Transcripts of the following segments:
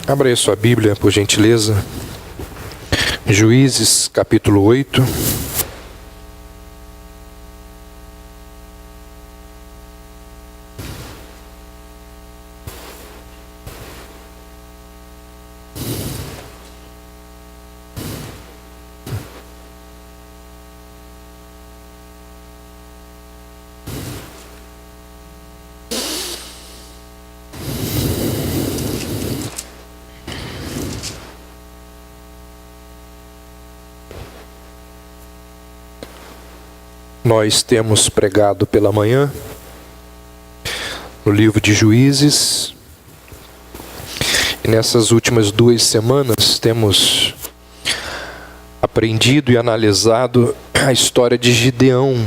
Abra aí sua Bíblia, por gentileza. Juízes, capítulo 8. Nós temos pregado pela manhã no livro de Juízes, e nessas últimas 2 semanas temos aprendido e analisado a história de Gideão,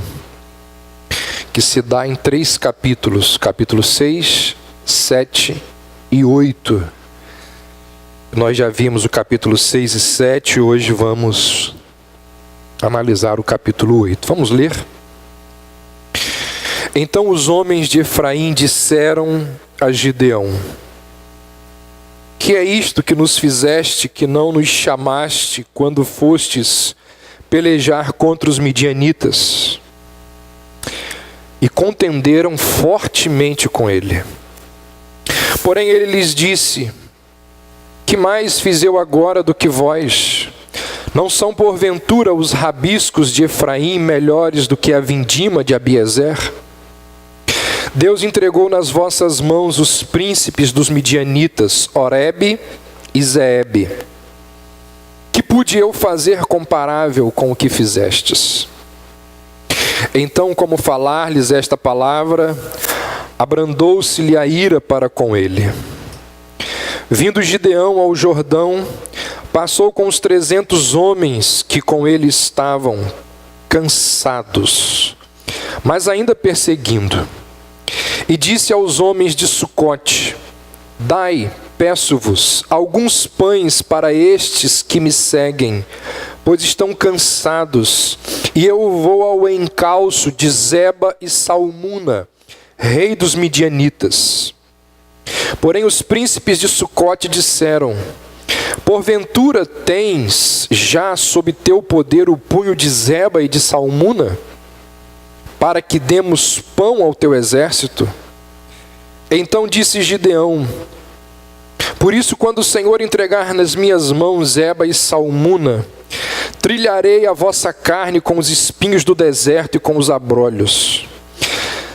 que se dá em 3 capítulos, capítulo 6, 7 e 8. Nós já vimos o capítulo 6 e 7, hoje vamos analisar o capítulo 8. Vamos ler? Então os homens de Efraim disseram a Gideão: que é isto que nos fizeste, que não nos chamaste quando fostes pelejar contra os midianitas? E contenderam fortemente com ele. Porém ele lhes disse: que mais fiz eu agora do que vós? Não são porventura os rabiscos de Efraim melhores do que a vindima de Abiezer? Deus entregou nas vossas mãos os príncipes dos midianitas, Oreb e Zeebe. Que pude eu fazer comparável com o que fizestes? Então, como falar-lhes esta palavra, abrandou-se-lhe a ira para com ele. Vindo Gideão ao Jordão, passou com os 300 homens que com ele estavam, cansados, mas ainda perseguindo. E disse aos homens de Sucote: dai, peço-vos, alguns pães para estes que me seguem, pois estão cansados, e eu vou ao encalço de Zeba e Salmuna, rei dos midianitas. Porém os príncipes de Sucote disseram: porventura tens já sob teu poder o punho de Zeba e de Salmuna, para que demos pão ao teu exército? Então disse Gideão: por isso, quando o Senhor entregar nas minhas mãos Zeba e Salmuna, trilharei a vossa carne com os espinhos do deserto e com os abrolhos.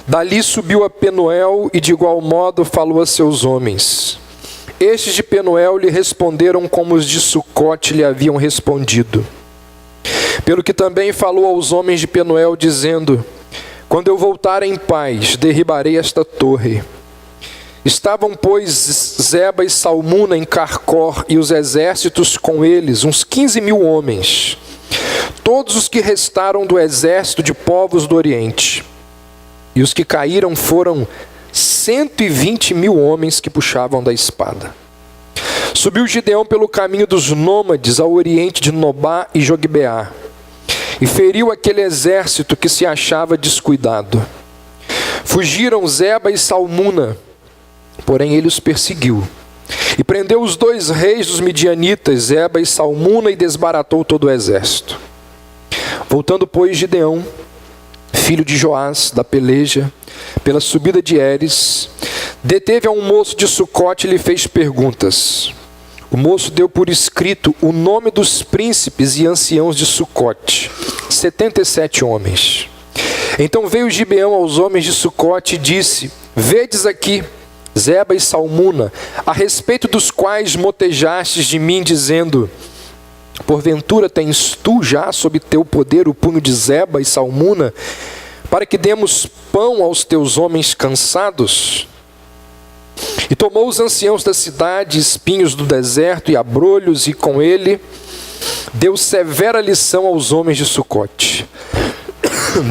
Dali subiu a Penuel e de igual modo falou a seus homens. Estes de Penuel lhe responderam como os de Sucote lhe haviam respondido. Pelo que também falou aos homens de Penuel, dizendo: quando eu voltar em paz, derribarei esta torre. Estavam, pois, Zeba e Salmuna em Carcor, e os exércitos com eles, uns 15.000 homens, todos os que restaram do exército de povos do Oriente. E os que caíram foram 120.000 homens que puxavam da espada. Subiu Gideão pelo caminho dos nômades ao oriente de Nobá e Jogbeá, e feriu aquele exército que se achava descuidado. Fugiram Zeba e Salmuna, porém ele os perseguiu, e prendeu os 2 reis dos midianitas, Zeba e Salmuna, e desbaratou todo o exército. Voltando, pois, Gideão, filho de Joás, da peleja, pela subida de Heres, deteve a um moço de Sucote e lhe fez perguntas. O moço deu por escrito o nome dos príncipes e anciãos de Sucote, 77 homens. Então veio Gibeão aos homens de Sucote e disse: vedes aqui Zeba e Salmuna, a respeito dos quais motejastes de mim, dizendo: porventura tens tu já sob teu poder o punho de Zeba e Salmuna, para que demos pão aos teus homens cansados? E tomou os anciãos da cidade, espinhos do deserto e abrolhos, e com ele deu severa lição aos homens de Sucote.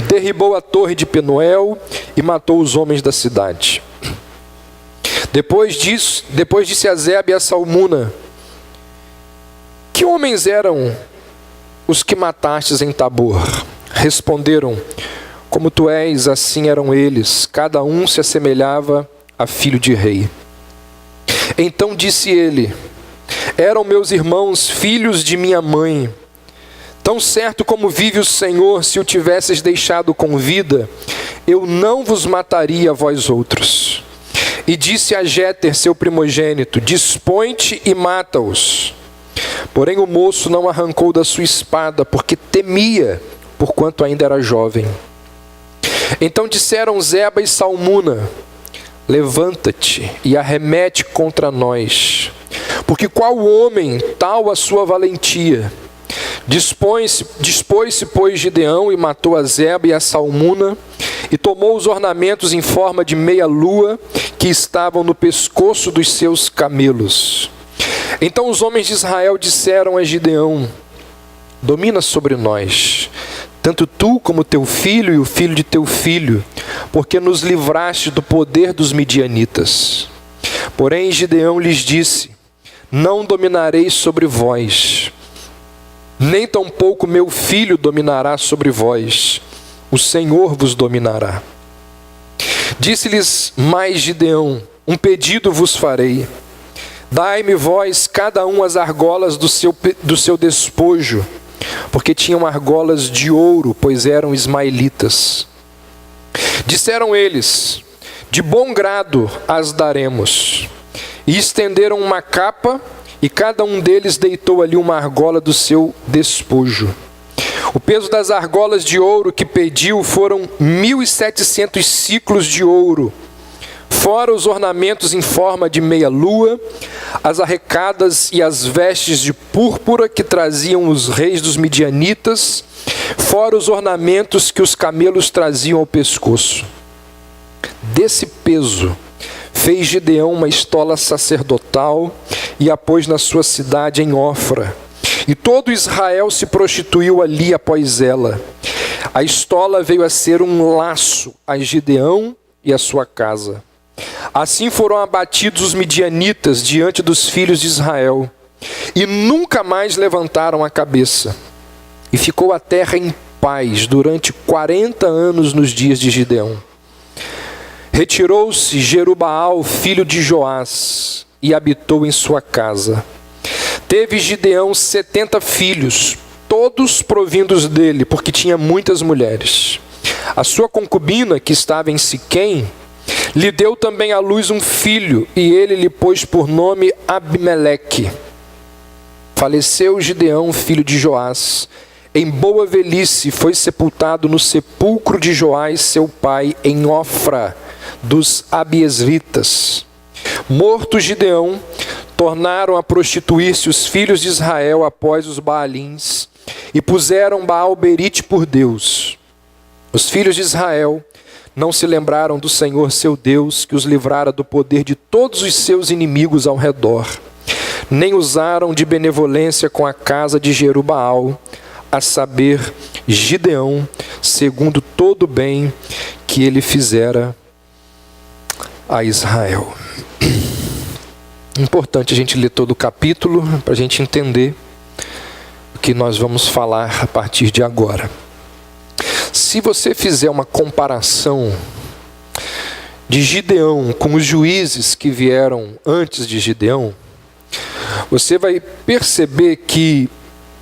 Derribou a torre de Penuel e matou os homens da cidade. Depois disse a Zeba e a Salmuna: que homens eram os que matastes em Tabor? Responderam: como tu és, assim eram eles, cada um se assemelhava a filho de rei. Então disse ele: Eram meus irmãos, filhos de minha mãe. Tão certo como vive o Senhor, se o tivesses deixado com vida, eu não vos mataria vós outros. E disse a Jéter, seu primogênito: dispõe-te e mata-os. Porém o moço não arrancou da sua espada, porque temia, porquanto ainda era jovem. Então disseram Zeba e Salmuna: levanta-te e arremete contra nós, porque qual homem, tal a sua valentia? Dispôs-se, pois, Gideão e matou a Zeba e a Salmuna, e tomou os ornamentos em forma de meia-lua que estavam no pescoço dos seus camelos. Então os homens de Israel disseram a Gideão: domina sobre nós, tanto tu como teu filho e o filho de teu filho, porque nos livraste do poder dos midianitas. Porém Gideão lhes disse: não dominarei sobre vós, nem tampouco meu filho dominará sobre vós, o Senhor vos dominará. Disse-lhes mais Gideão: um pedido vos farei. Dai-me vós cada um as argolas do seu despojo, porque tinham argolas de ouro, pois eram ismaelitas. Disseram eles: de bom grado as daremos. E estenderam uma capa, e cada um deles deitou ali uma argola do seu despojo. O peso das argolas de ouro que pediu foram 1.700 siclos de ouro, fora os ornamentos em forma de meia-lua, as arrecadas e as vestes de púrpura que traziam os reis dos midianitas, fora os ornamentos que os camelos traziam ao pescoço. Desse peso fez Gideão uma estola sacerdotal e a pôs na sua cidade em Ofra. E todo Israel se prostituiu ali após ela. A estola veio a ser um laço a Gideão e a sua casa. Assim foram abatidos os midianitas diante dos filhos de Israel, e nunca mais levantaram a cabeça. E ficou a terra em paz durante 40 anos nos dias de Gideão. Retirou-se Jerubaal, filho de Joás, e habitou em sua casa. Teve Gideão 70 filhos, todos provindos dele, porque tinha muitas mulheres. A sua concubina, que estava em Siquém, lhe deu também à luz um filho, e ele lhe pôs por nome Abimeleque. Faleceu Gideão, filho de Joás, em boa velhice, foi sepultado no sepulcro de Joás, seu pai, em Ofra dos Abiesritas. Morto Gideão, tornaram a prostituir-se os filhos de Israel após os Baalins, e puseram Baal-berite por Deus. Os filhos de Israel não se lembraram do Senhor seu Deus, que os livrara do poder de todos os seus inimigos ao redor, nem usaram de benevolência com a casa de Jerubaal, a saber, Gideão, segundo todo o bem que ele fizera a Israel. Importante a gente ler todo o capítulo para a gente entender o que nós vamos falar a partir de agora. Se você fizer uma comparação de Gideão com os juízes que vieram antes de Gideão, você vai perceber que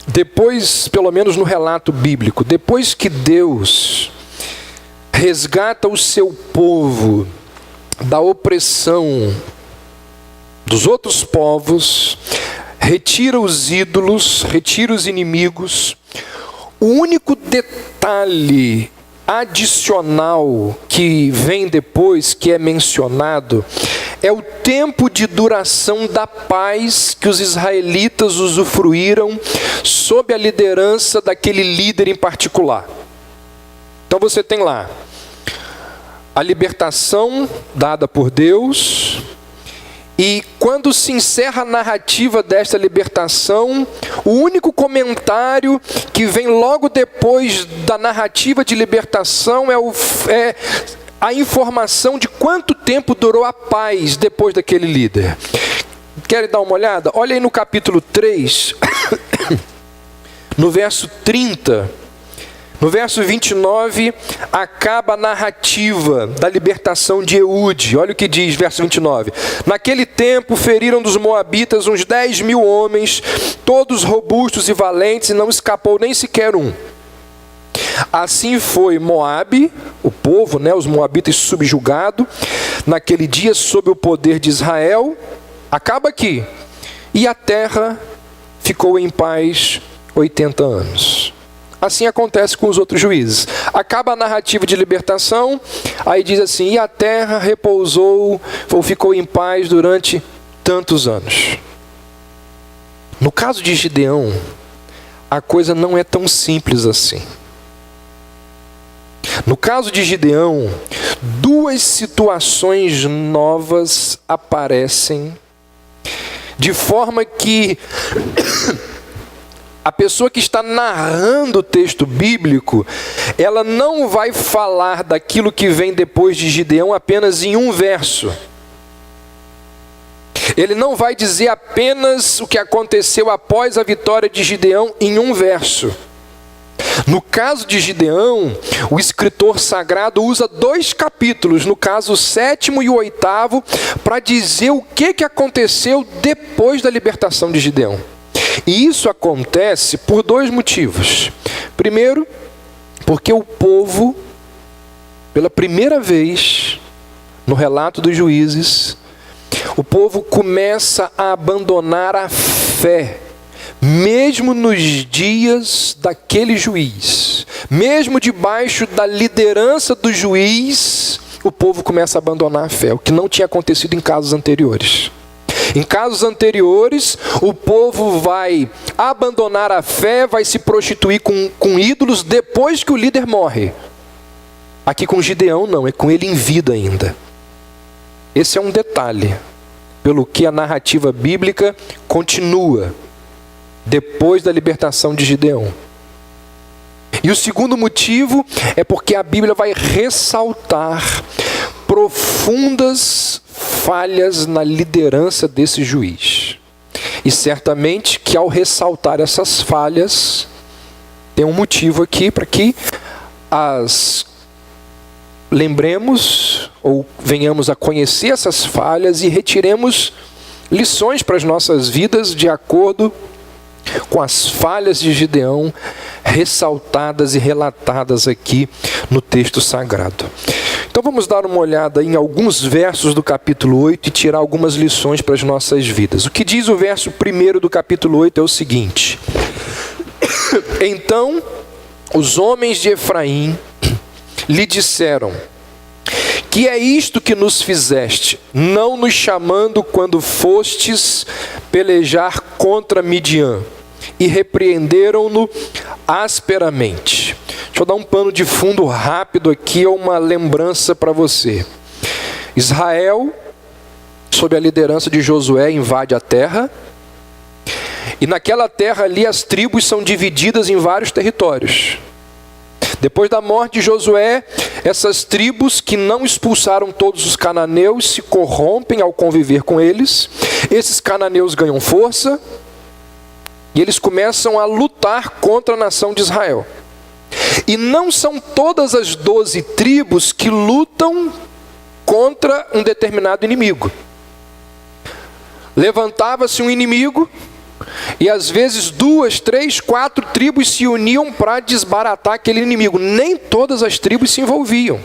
depois, pelo menos no relato bíblico, depois que Deus resgata o seu povo da opressão dos outros povos, retira os ídolos, retira os inimigos, o único detalhe adicional que vem depois, que é mencionado, é o tempo de duração da paz que os israelitas usufruíram sob a liderança daquele líder em particular. Então você tem lá a libertação dada por Deus, e quando se encerra a narrativa desta libertação, o único comentário que vem logo depois da narrativa de libertação é a informação de quanto tempo durou a paz depois daquele líder. Querem dar uma olhada? Olha aí no capítulo 3, no verso 30, No verso 29, acaba a narrativa da libertação de Eude. Olha o que diz, verso 29. Naquele tempo, feriram dos moabitas uns 10.000 homens, todos robustos e valentes, e não escapou nem sequer um. Assim foi Moabe, o povo, os moabitas subjugado, naquele dia sob o poder de Israel. Acaba aqui. E a terra ficou em paz 80 anos. Assim acontece com os outros juízes. Acaba a narrativa de libertação, aí diz assim, e a terra repousou, ou ficou em paz durante tantos anos. No caso de Gideão, a coisa não é tão simples assim. No caso de Gideão, duas situações novas aparecem, de forma que a pessoa que está narrando o texto bíblico, ela não vai falar daquilo que vem depois de Gideão apenas em um verso. Ele não vai dizer apenas o que aconteceu após a vitória de Gideão em um verso. No caso de Gideão, o escritor sagrado usa 2 capítulos, no caso o 7º e o 8º, para dizer o que aconteceu depois da libertação de Gideão. E isso acontece por 2 motivos. Primeiro, porque o povo, pela primeira vez no relato dos juízes, o povo começa a abandonar a fé. Mesmo nos dias daquele juiz, mesmo debaixo da liderança do juiz, o povo começa a abandonar a fé, o que não tinha acontecido em casos anteriores. Em casos anteriores, o povo vai abandonar a fé, vai se prostituir com ídolos depois que o líder morre. Aqui com Gideão não, é com ele em vida ainda. Esse é um detalhe, pelo que a narrativa bíblica continua depois da libertação de Gideão. E o segundo motivo é porque a Bíblia vai ressaltar profundas falhas na liderança desse juiz. E certamente que ao ressaltar essas falhas, tem um motivo aqui para que as lembremos ou venhamos a conhecer essas falhas e retiremos lições para as nossas vidas de acordo com as falhas de Gideão ressaltadas e relatadas aqui no texto sagrado. Então vamos dar uma olhada em alguns versos do capítulo 8 e tirar algumas lições para as nossas vidas. O que diz o verso 1 do capítulo 8 é o seguinte: Então os homens de Efraim lhe disseram: que é isto que nos fizeste, não nos chamando quando fostes pelejar contra Midian? E repreenderam-no asperamente. Deixa eu dar um pano de fundo rápido aqui, uma lembrança para você. Israel, sob a liderança de Josué, invade a terra. E naquela terra ali as tribos são divididas em vários territórios. Depois da morte de Josué, essas tribos que não expulsaram todos os cananeus se corrompem ao conviver com eles. Esses cananeus ganham força e eles começam a lutar contra a nação de Israel. E não são todas as 12 tribos que lutam contra um determinado inimigo. Levantava-se um inimigo e às vezes 2, 3, 4 tribos se uniam para desbaratar aquele inimigo. Nem todas as tribos se envolviam.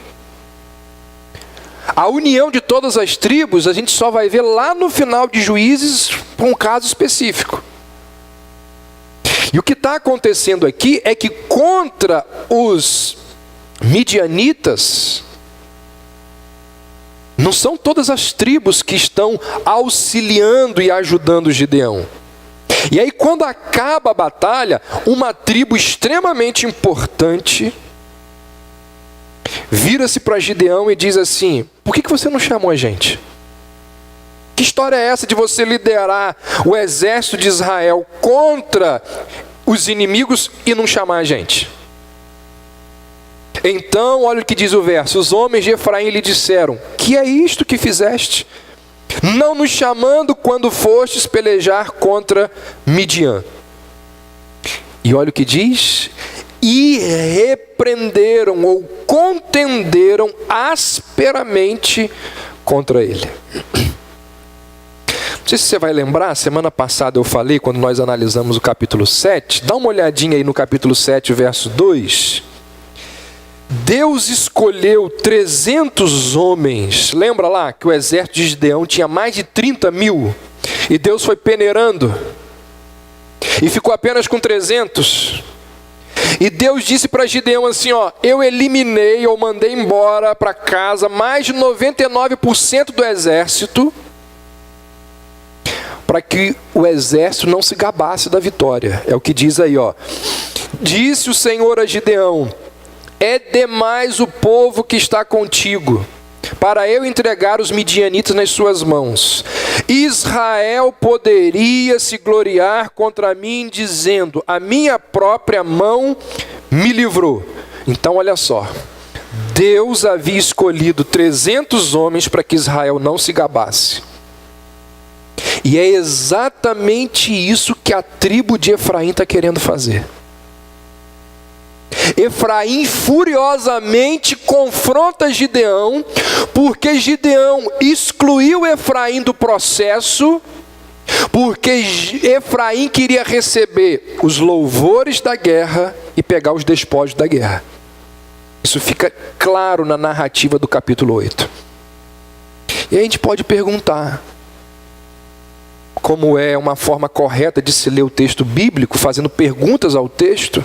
A união de todas as tribos a gente só vai ver lá no final de Juízes para um caso específico. E o que está acontecendo aqui é que contra os midianitas, não são todas as tribos que estão auxiliando e ajudando Gideão. E aí quando acaba a batalha, uma tribo extremamente importante vira-se para Gideão e diz assim: por que você não chamou a gente? Que história é essa de você liderar o exército de Israel contra os inimigos e não chamar a gente? Então, olha o que diz o verso: os homens de Efraim lhe disseram: que é isto que fizeste, não nos chamando quando fostes pelejar contra Midian? E olha o que diz: e repreenderam ou contenderam asperamente contra ele. Não sei se você vai lembrar, semana passada eu falei, quando nós analisamos o capítulo 7, dá uma olhadinha aí no capítulo 7, verso 2. Deus escolheu 300 homens. Lembra lá que o exército de Gideão tinha mais de 30 mil? E Deus foi peneirando. E ficou apenas com 300. E Deus disse para Gideão assim, ó: eu eliminei ou mandei embora para casa mais de 99% do exército, para que o exército não se gabasse da vitória. É o que diz aí, ó. Disse o Senhor a Gideão: é demais o povo que está contigo, para eu entregar os midianitas nas suas mãos. Israel poderia se gloriar contra mim, dizendo: a minha própria mão me livrou. Então olha só, Deus havia escolhido 300 homens para que Israel não se gabasse. E é exatamente isso que a tribo de Efraim está querendo fazer. Efraim furiosamente confronta Gideão, porque Gideão excluiu Efraim do processo, porque Efraim queria receber os louvores da guerra e pegar os despojos da guerra. Isso fica claro na narrativa do capítulo 8. E a gente pode perguntar, como é uma forma correta de se ler o texto bíblico, fazendo perguntas ao texto: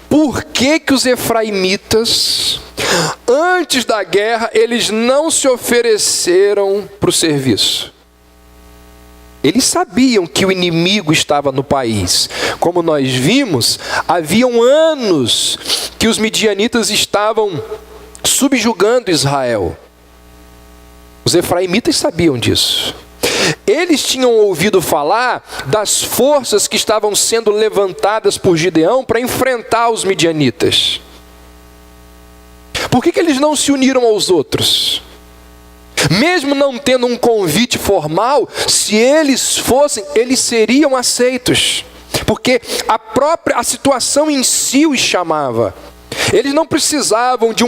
por que que os efraimitas, antes da guerra, eles não se ofereceram para o serviço? Eles sabiam que o inimigo estava no país. Como nós vimos, haviam anos que os midianitas estavam subjugando Israel. Os efraimitas sabiam disso. Eles tinham ouvido falar das forças que estavam sendo levantadas por Gideão para enfrentar os midianitas. Por que eles não se uniram aos outros? Mesmo não tendo um convite formal, se eles fossem, eles seriam aceitos. Porque a situação em si os chamava. Eles não precisavam de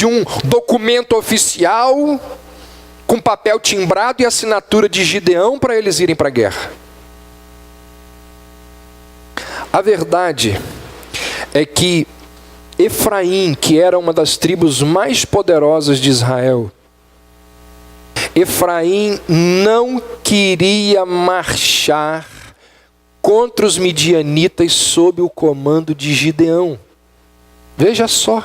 um documento oficial com papel timbrado e assinatura de Gideão para eles irem para a guerra. A verdade é que Efraim, que era uma das tribos mais poderosas de Israel, Efraim não queria marchar contra os midianitas sob o comando de Gideão. Veja só,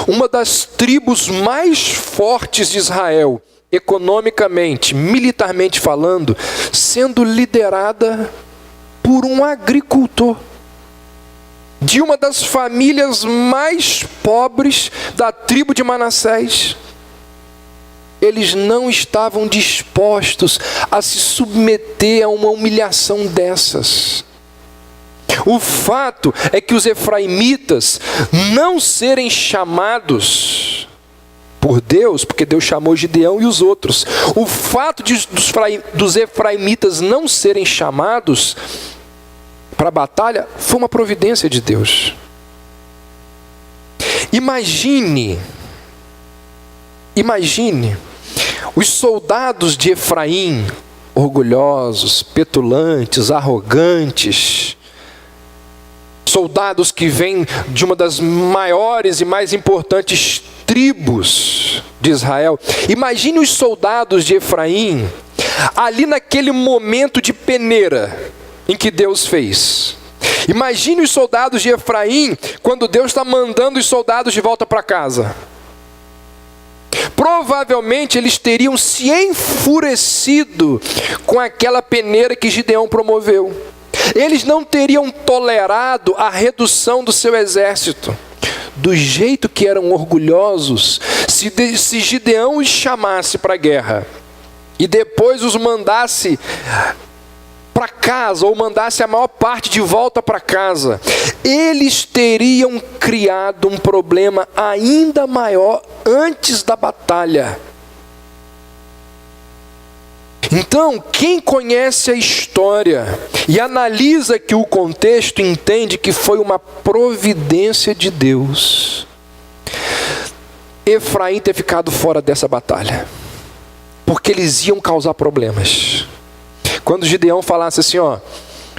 uma das tribos mais fortes de Israel, economicamente, militarmente falando, sendo liderada por um agricultor, de uma das famílias mais pobres da tribo de Manassés. Eles não estavam dispostos a se submeter a uma humilhação dessas. O fato é que os efraimitas não serem chamados por Deus, porque Deus chamou Gideão e os outros, o fato dos efraimitas não serem chamados para a batalha foi uma providência de Deus. Imagine os soldados de Efraim, orgulhosos, petulantes, arrogantes, soldados que vêm de uma das maiores e mais importantes tribos de Israel. Imagine os soldados de Efraim ali naquele momento de peneira em que Deus fez. Imagine os soldados de Efraim quando Deus está mandando os soldados de volta para casa. Provavelmente eles teriam se enfurecido com aquela peneira que Gideão promoveu. Eles não teriam tolerado a redução do seu exército. Do jeito que eram orgulhosos, se Gideão os chamasse para a guerra e depois os mandasse para casa, ou mandasse a maior parte de volta para casa, eles teriam criado um problema ainda maior antes da batalha. Então, quem conhece a história e analisa aqui o contexto, entende que foi uma providência de Deus Efraim ter ficado fora dessa batalha, porque eles iam causar problemas. Quando Gideão falasse assim,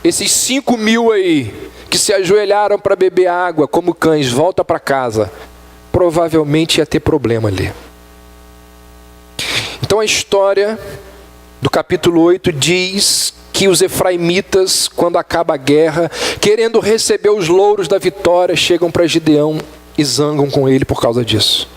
esses 5.000 aí, que se ajoelharam para beber água como cães, volta para casa, provavelmente ia ter problema ali. Então a história do capítulo 8 diz que os efraimitas, quando acaba a guerra, querendo receber os louros da vitória, chegam para Gideão e zangam com ele por causa disso.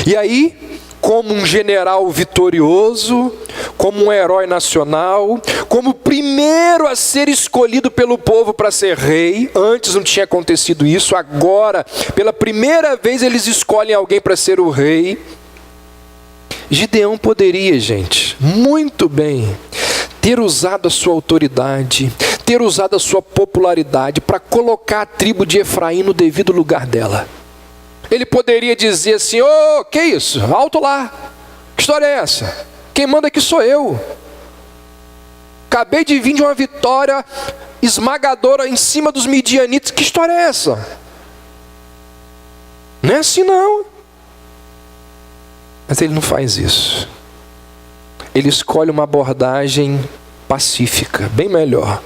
E aí, como um general vitorioso, como um herói nacional, como o primeiro a ser escolhido pelo povo para ser rei, antes não tinha acontecido isso, agora, pela primeira vez eles escolhem alguém para ser o rei. Gideão poderia, gente, muito bem, ter usado a sua autoridade, ter usado a sua popularidade para colocar a tribo de Efraim no devido lugar dela. Ele poderia dizer assim, que isso? Alto lá, que história é essa? Quem manda aqui sou eu. Acabei de vir de uma vitória esmagadora em cima dos midianitas, que história é essa? Não é assim não. Mas ele não faz isso. Ele escolhe uma abordagem pacífica, bem melhor.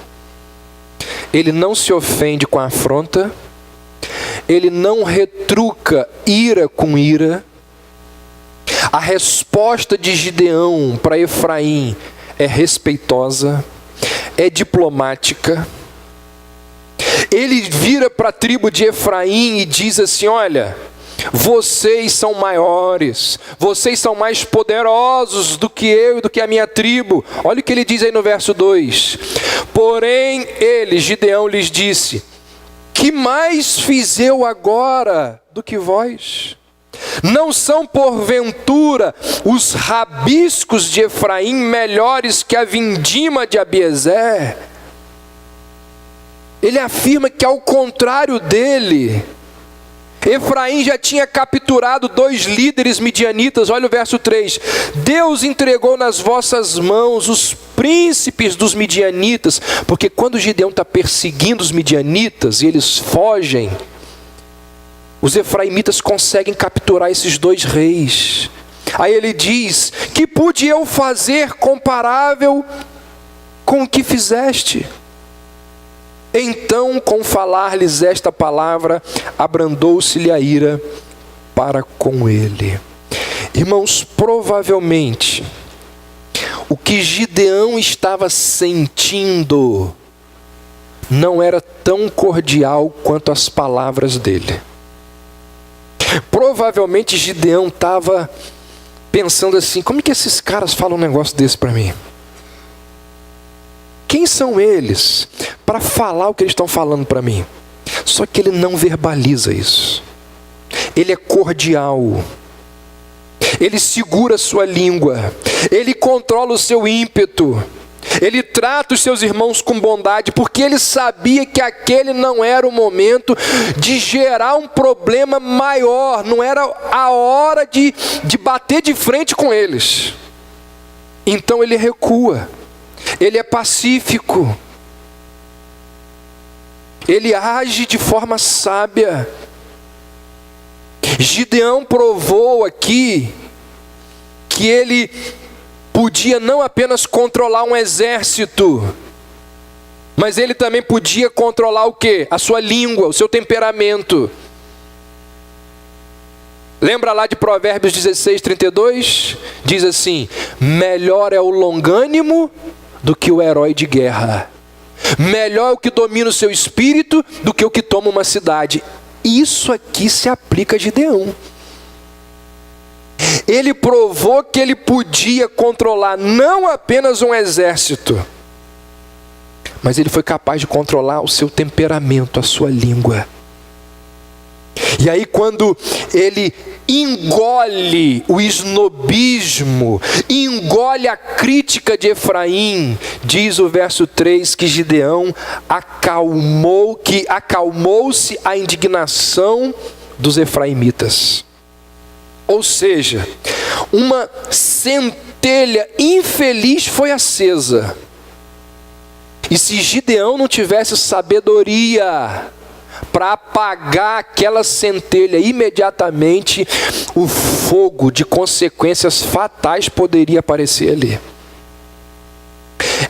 Ele não se ofende com a afronta, ele não retruca ira com ira. A resposta de Gideão para Efraim é respeitosa, é diplomática. Ele vira para a tribo de Efraim e diz assim, olha, vocês são maiores, vocês são mais poderosos do que eu e do que a minha tribo. Olha o que ele diz aí no verso 2. Porém ele, Gideão, lhes disse, que mais fiz eu agora do que vós? Não são porventura os rabiscos de Efraim melhores que a vindima de Abiezer? Ele afirma que ao contrário dele, Efraim já tinha capturado 2 líderes midianitas. Olha o verso 3. Deus entregou nas vossas mãos os príncipes dos midianitas. Porque quando Gideão está perseguindo os midianitas e eles fogem, os efraimitas conseguem capturar esses 2 reis. Aí ele diz, que pude eu fazer comparável com o que fizeste? Então, com falar-lhes esta palavra, abrandou-se-lhe a ira para com ele. Irmãos, provavelmente, o que Gideão estava sentindo não era tão cordial quanto as palavras dele. Provavelmente Gideão estava pensando assim, como é que esses caras falam um negócio desse para mim? Quem são eles para falar o que eles estão falando para mim? Só que ele não verbaliza isso. Ele é cordial. Ele segura a sua língua. Ele controla o seu ímpeto. Ele trata os seus irmãos com bondade, porque ele sabia que aquele não era o momento de gerar um problema maior. Não era a hora de bater de frente com eles. Então ele recua. Ele é pacífico. Ele age de forma sábia. Gideão provou aqui que ele podia não apenas controlar um exército, mas ele também podia controlar o quê? A sua língua, o seu temperamento. Lembra lá de Provérbios 16:32? Diz assim, melhor é o longânimo do que o herói de guerra. Melhor é o que domina o seu espírito do que o que toma uma cidade. Isso aqui se aplica a Gideão. Ele provou que ele podia controlar não apenas um exército, mas ele foi capaz de controlar o seu temperamento, a sua língua. E aí quando ele engole o esnobismo, engole a crítica de Efraim, diz o verso 3 que Gideão acalmou-se a indignação dos efraimitas. Ou seja, uma centelha centelha infeliz foi acesa. E se Gideão não tivesse sabedoria para apagar aquela centelha imediatamente, o fogo de consequências fatais poderia aparecer ali.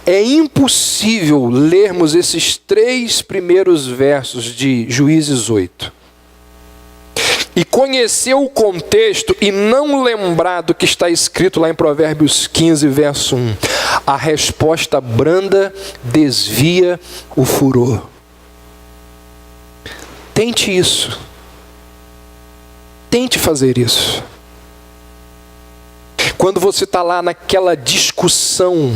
É impossível lermos esses 3 primeiros versos de Juízes 8 e conhecer o contexto e não lembrar do que está escrito lá em Provérbios 15, verso 1. A resposta branda desvia o furor. Tente isso. Tente fazer isso. Quando você está lá naquela discussão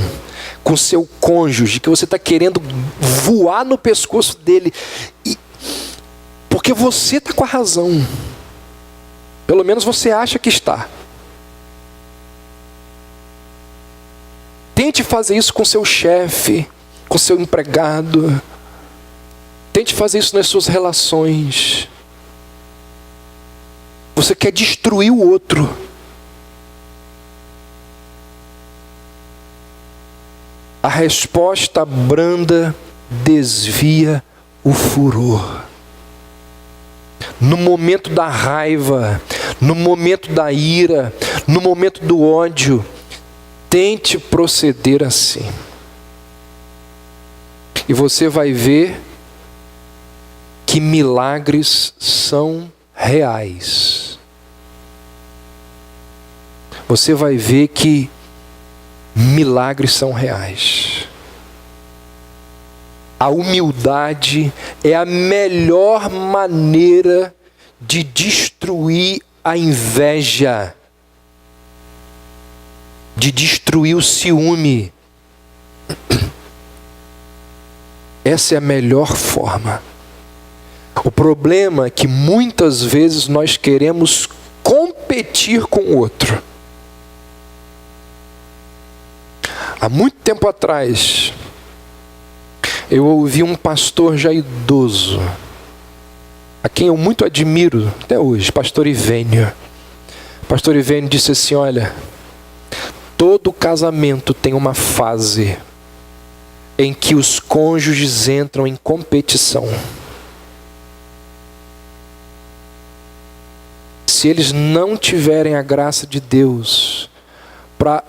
com seu cônjuge, que você está querendo voar no pescoço dele, porque você está com a razão. Pelo menos você acha que está. Tente fazer isso com seu chefe, com seu empregado. Tente fazer isso nas suas relações. Você quer destruir o outro. A resposta branda desvia o furor. No momento da raiva, no momento da ira, no momento do ódio, tente proceder assim. E você vai ver que milagres são reais. Você vai ver que milagres são reais. A humildade é a melhor maneira de destruir a inveja, de destruir o ciúme. Essa é a melhor forma. O problema é que muitas vezes nós queremos competir com o outro. Há muito tempo atrás, eu ouvi um pastor já idoso, a quem eu muito admiro até hoje, pastor Ivênio. Pastor Ivênio disse assim: olha, todo casamento tem uma fase em que os cônjuges entram em competição. Se eles não tiverem a graça de Deus para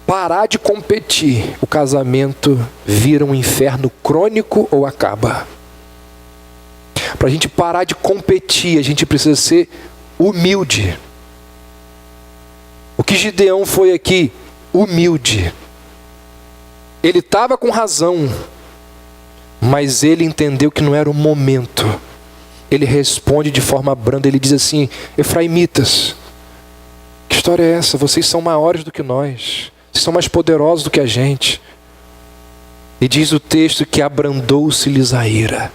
parar de competir, o casamento vira um inferno crônico ou acaba. Para a gente parar de competir, a gente precisa ser humilde. O que Gideão foi aqui? Humilde. Ele estava com razão, mas ele entendeu que não era o momento. Ele responde de forma branda, ele diz assim: Efraimitas, que história é essa? Vocês são maiores do que nós. Vocês são mais poderosos do que a gente. E diz o texto que abrandou-se-lhes a ira.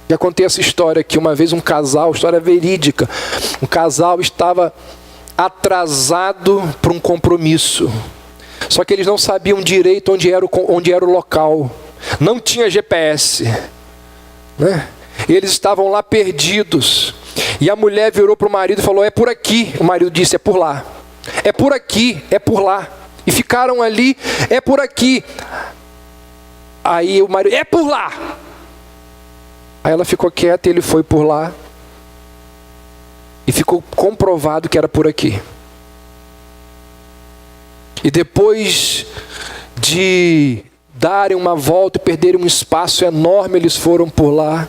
Já contei essa história que uma vez um casal, história verídica, um casal estava atrasado para um compromisso. Só que eles não sabiam direito onde era o local. Não tinha GPS, né? E eles estavam lá perdidos. E a mulher virou para o marido e falou: é por aqui. O marido disse: é por lá. É por aqui, é por lá. E ficaram ali: é por aqui. Aí o marido: é por lá. Aí ela ficou quieta e ele foi por lá. E ficou comprovado que era por aqui. E depois de darem uma volta e perderem um espaço enorme, eles foram por lá.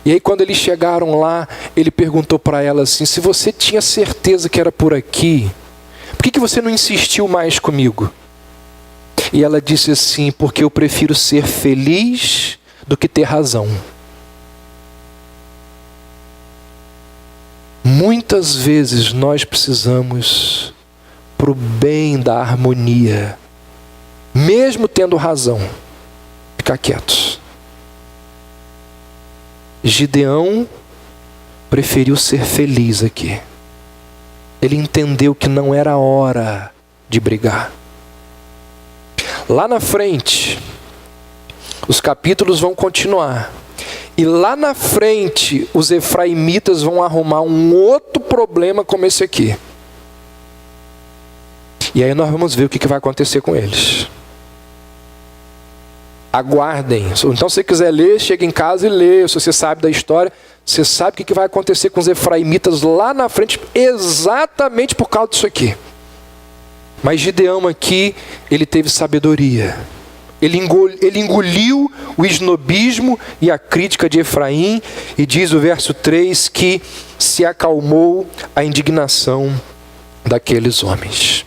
E aí quando eles chegaram lá, ele perguntou para ela assim: se você tinha certeza que era por aqui, por que você não insistiu mais comigo? E ela disse assim: porque eu prefiro ser feliz do que ter razão. Muitas vezes nós precisamos, para o bem da harmonia, mesmo tendo razão, ficar quietos. Gideão preferiu ser feliz aqui. Ele entendeu que não era hora de brigar. Lá na frente, os capítulos vão continuar. E lá na frente, os efraimitas vão arrumar um outro problema como esse aqui. E aí nós vamos ver o que vai acontecer com eles. Aguardem. Então, se você quiser ler, chega em casa e lê. Se você sabe da história, você sabe o que vai acontecer com os efraimitas lá na frente, exatamente por causa disso aqui. Mas Gideão aqui, ele teve sabedoria. Ele engoliu o esnobismo e a crítica de Efraim, e diz o verso 3 que se acalmou a indignação daqueles homens.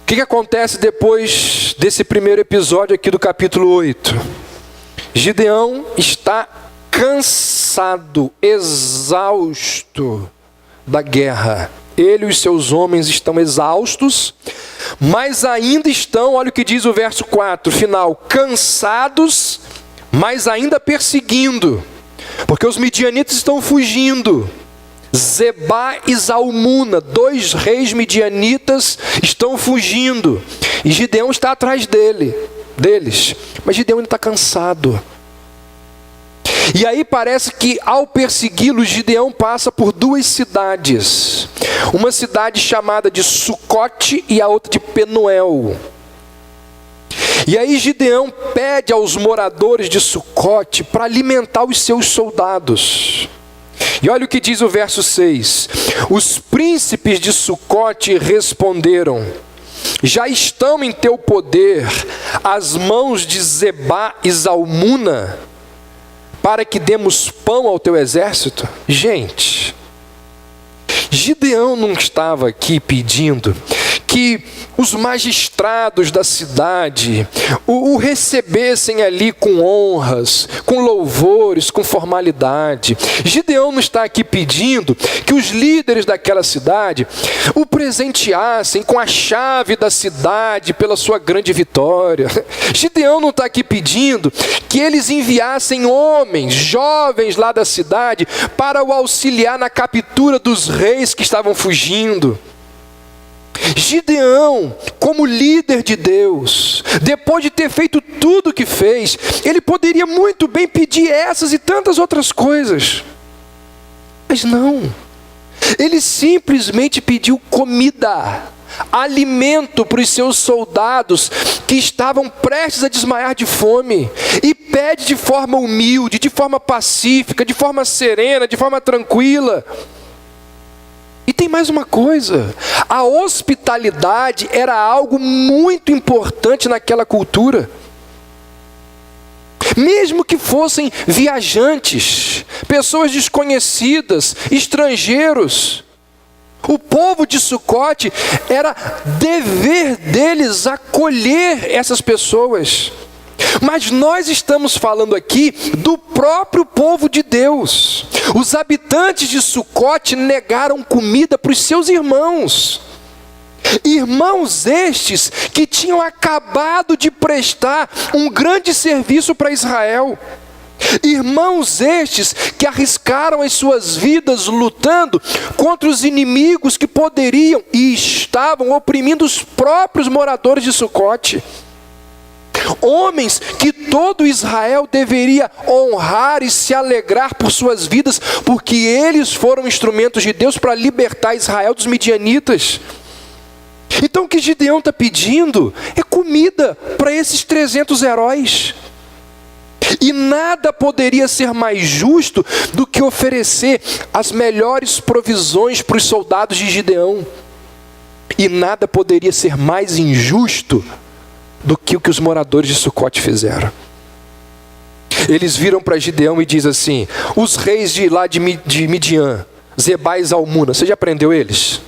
O que acontece depois desse primeiro episódio aqui do capítulo 8? Gideão está cansado, exausto da guerra. Ele e os seus homens estão exaustos, mas ainda estão, olha o que diz o verso 4, final, cansados, mas ainda perseguindo, porque os midianitas estão fugindo. Zebá e Zalmuna, 2 reis midianitas, estão fugindo, e Gideão está atrás deles, mas Gideão ainda está cansado. E aí parece que ao persegui-los, Gideão passa por 2 cidades. Uma cidade chamada de Sucote e a outra de Penuel. E aí Gideão pede aos moradores de Sucote para alimentar os seus soldados. E olha o que diz o verso 6. Os príncipes de Sucote responderam: já estão em teu poder as mãos de Zebá e Zalmuna, para que demos pão ao teu exército? Gente, Gideão não estava aqui pedindo que os magistrados da cidade o recebessem ali com honras, com louvores, com formalidade. Gideão não está aqui pedindo que os líderes daquela cidade o presenteassem com a chave da cidade pela sua grande vitória. Gideão não está aqui pedindo que eles enviassem homens, jovens lá da cidade para o auxiliar na captura dos reis que estavam fugindo. Gideão, como líder de Deus, depois de ter feito tudo o que fez, ele poderia muito bem pedir essas e tantas outras coisas. Mas não. Ele simplesmente pediu comida, alimento para os seus soldados que estavam prestes a desmaiar de fome. E pede de forma humilde, de forma pacífica, de forma serena, de forma tranquila. E tem mais uma coisa, a hospitalidade era algo muito importante naquela cultura. Mesmo que fossem viajantes, pessoas desconhecidas, estrangeiros, o povo de Sucote, era dever deles acolher essas pessoas. Mas nós estamos falando aqui do próprio povo de Deus. Os habitantes de Sucote negaram comida para os seus irmãos. Irmãos estes que tinham acabado de prestar um grande serviço para Israel. Irmãos estes que arriscaram as suas vidas lutando contra os inimigos que poderiam e estavam oprimindo os próprios moradores de Sucote. Homens que todo Israel deveria honrar e se alegrar por suas vidas, porque eles foram instrumentos de Deus para libertar Israel dos midianitas. Então o que Gideão está pedindo é comida para esses 300 heróis. E nada poderia ser mais justo do que oferecer as melhores provisões para os soldados de Gideão. E nada poderia ser mais injusto do que o que os moradores de Sucote fizeram. Eles viram para Gideão e diz assim: os reis de lá de Midian, Zebá e Zalmuna, você já prendeu eles?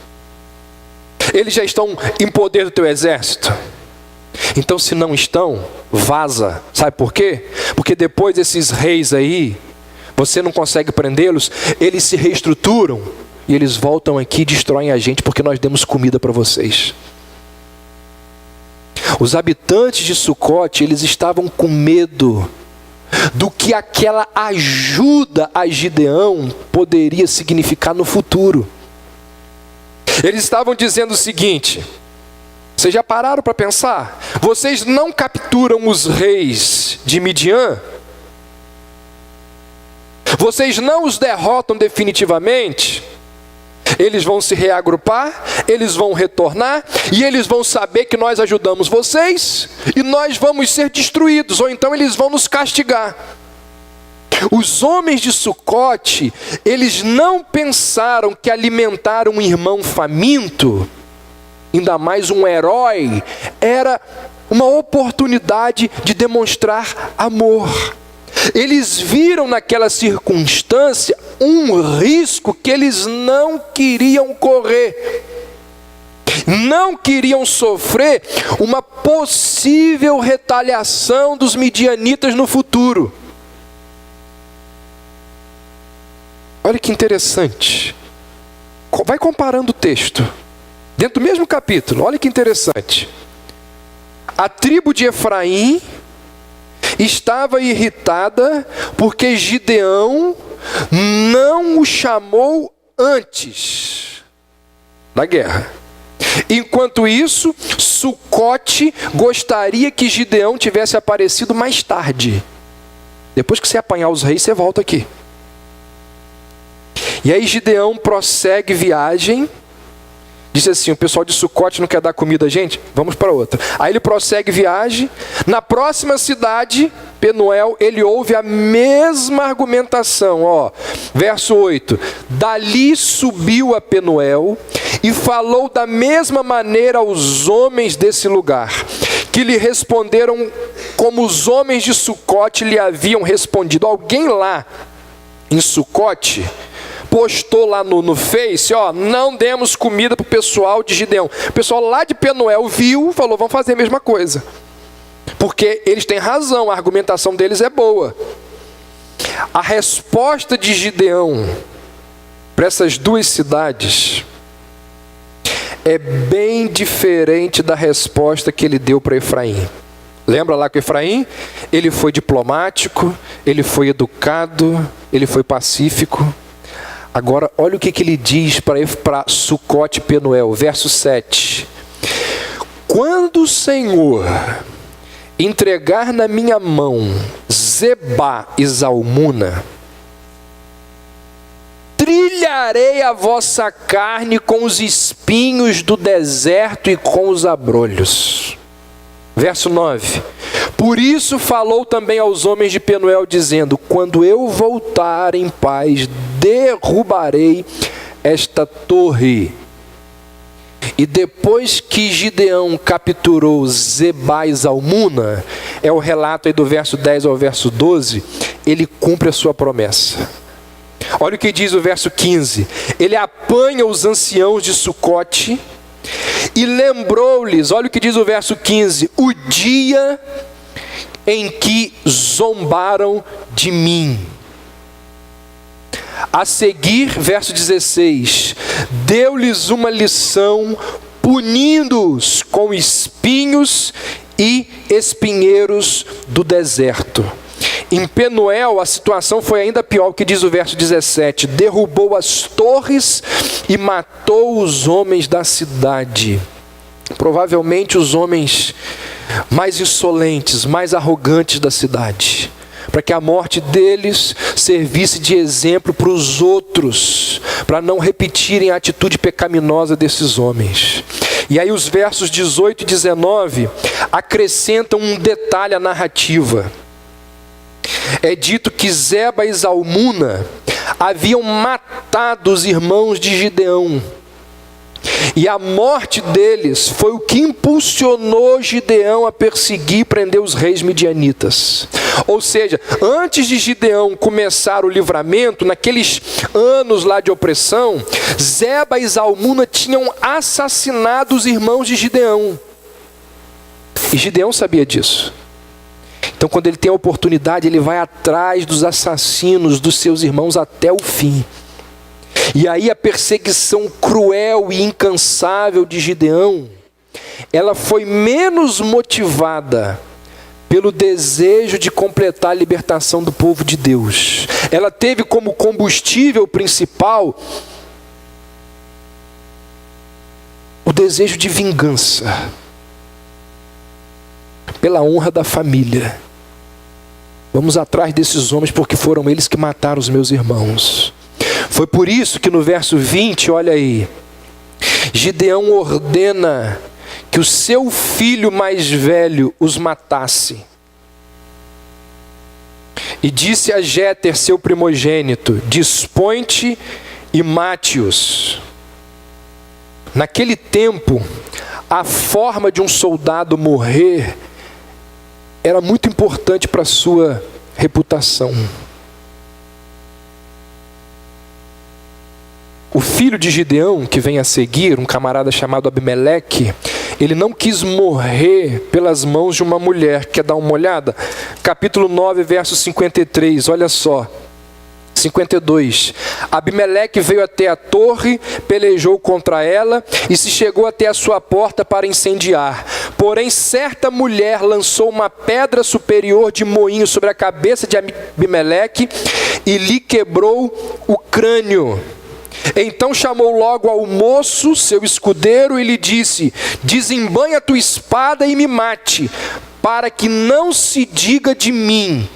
Eles já estão em poder do teu exército? Então, se não estão, vaza. Sabe por quê? Porque depois desses reis aí, você não consegue prendê-los, eles se reestruturam e eles voltam aqui e destroem a gente, porque nós demos comida para vocês. Os habitantes de Sucote, eles estavam com medo do que aquela ajuda a Gideão poderia significar no futuro. Eles estavam dizendo o seguinte: vocês já pararam para pensar? Vocês não capturam os reis de Midian? Vocês não os derrotam definitivamente? Eles vão se reagrupar, eles vão retornar e eles vão saber que nós ajudamos vocês e nós vamos ser destruídos, ou então eles vão nos castigar. Os homens de Sucote, eles não pensaram que alimentar um irmão faminto, ainda mais um herói, era uma oportunidade de demonstrar amor. Eles viram naquela circunstância um risco que eles não queriam correr. Não queriam sofrer uma possível retaliação dos midianitas no futuro. Olha que interessante. Vai comparando o texto. Dentro do mesmo capítulo, olha que interessante. A tribo de Efraim estava irritada porque Gideão não o chamou antes da guerra. Enquanto isso, Sucote gostaria que Gideão tivesse aparecido mais tarde. Depois que você apanhar os reis, você volta aqui. E aí Gideão prossegue viagem. Disse assim: o pessoal de Sucote não quer dar comida a gente? Vamos para outra. Aí ele prossegue viagem. Na próxima cidade, Penuel, ele ouve a mesma argumentação. Verso 8. Dali subiu a Penuel e falou da mesma maneira aos homens desse lugar, que lhe responderam como os homens de Sucote lhe haviam respondido. Alguém lá em Sucote postou lá no Face, não demos comida para o pessoal de Gideão. O pessoal lá de Penuel viu, falou, vamos fazer a mesma coisa. Porque eles têm razão, a argumentação deles é boa. A resposta de Gideão para essas duas cidades é bem diferente da resposta que ele deu para Efraim. Lembra lá que Efraim? Ele foi diplomático, ele foi educado, ele foi pacífico. Agora, olha o que ele diz para Sucote e Penuel, verso 7. Quando o Senhor entregar na minha mão Zebá e Zalmuna, trilharei a vossa carne com os espinhos do deserto e com os abrolhos. Verso 9. Por isso falou também aos homens de Penuel, dizendo: quando eu voltar em paz, derrubarei esta torre. E depois que Gideão capturou Zebá e Zalmuna, é o relato aí do verso 10 ao verso 12, ele cumpre a sua promessa. Olha o que diz o verso 15. Ele apanha os anciãos de Sucote e lembrou-lhes, olha o que diz o verso 15, o dia em que zombaram de mim. A seguir, verso 16, deu-lhes uma lição, punindo-os com espinhos e espinheiros do deserto. Em Penuel, a situação foi ainda pior, o que diz o verso 17, derrubou as torres e matou os homens da cidade. Provavelmente os homens mais insolentes, mais arrogantes da cidade, para que a morte deles servisse de exemplo para os outros, para não repetirem a atitude pecaminosa desses homens. E aí os versos 18 e 19 acrescentam um detalhe à narrativa. É dito que Zeba e Zalmuna haviam matado os irmãos de Gideão. E a morte deles foi o que impulsionou Gideão a perseguir e prender os reis midianitas. Ou seja, antes de Gideão começar o livramento, naqueles anos lá de opressão, Zeba e Zalmuna tinham assassinado os irmãos de Gideão. E Gideão sabia disso. Então, quando ele tem a oportunidade, ele vai atrás dos assassinos dos seus irmãos até o fim. E aí a perseguição cruel e incansável de Gideão, ela foi menos motivada pelo desejo de completar a libertação do povo de Deus. Ela teve como combustível principal o desejo de vingança, pela honra da família. Vamos atrás desses homens porque foram eles que mataram os meus irmãos. Foi por isso que no verso 20, olha aí, Gideão ordena que o seu filho mais velho os matasse. E disse a Jéter, seu primogênito: dispõe-te e mate-os. Naquele tempo, a forma de um soldado morrer era muito importante para a sua reputação. O filho de Gideão, que vem a seguir, um camarada chamado Abimeleque, ele não quis morrer pelas mãos de uma mulher. Quer dar uma olhada? Capítulo 9, verso 53, olha só. 52. Abimeleque veio até a torre, pelejou contra ela e se chegou até a sua porta para incendiar. Porém, certa mulher lançou uma pedra superior de moinho sobre a cabeça de Abimeleque e lhe quebrou o crânio. Então chamou logo ao moço, seu escudeiro, e lhe disse: desembanha tua espada e me mate, para que não se diga de mim,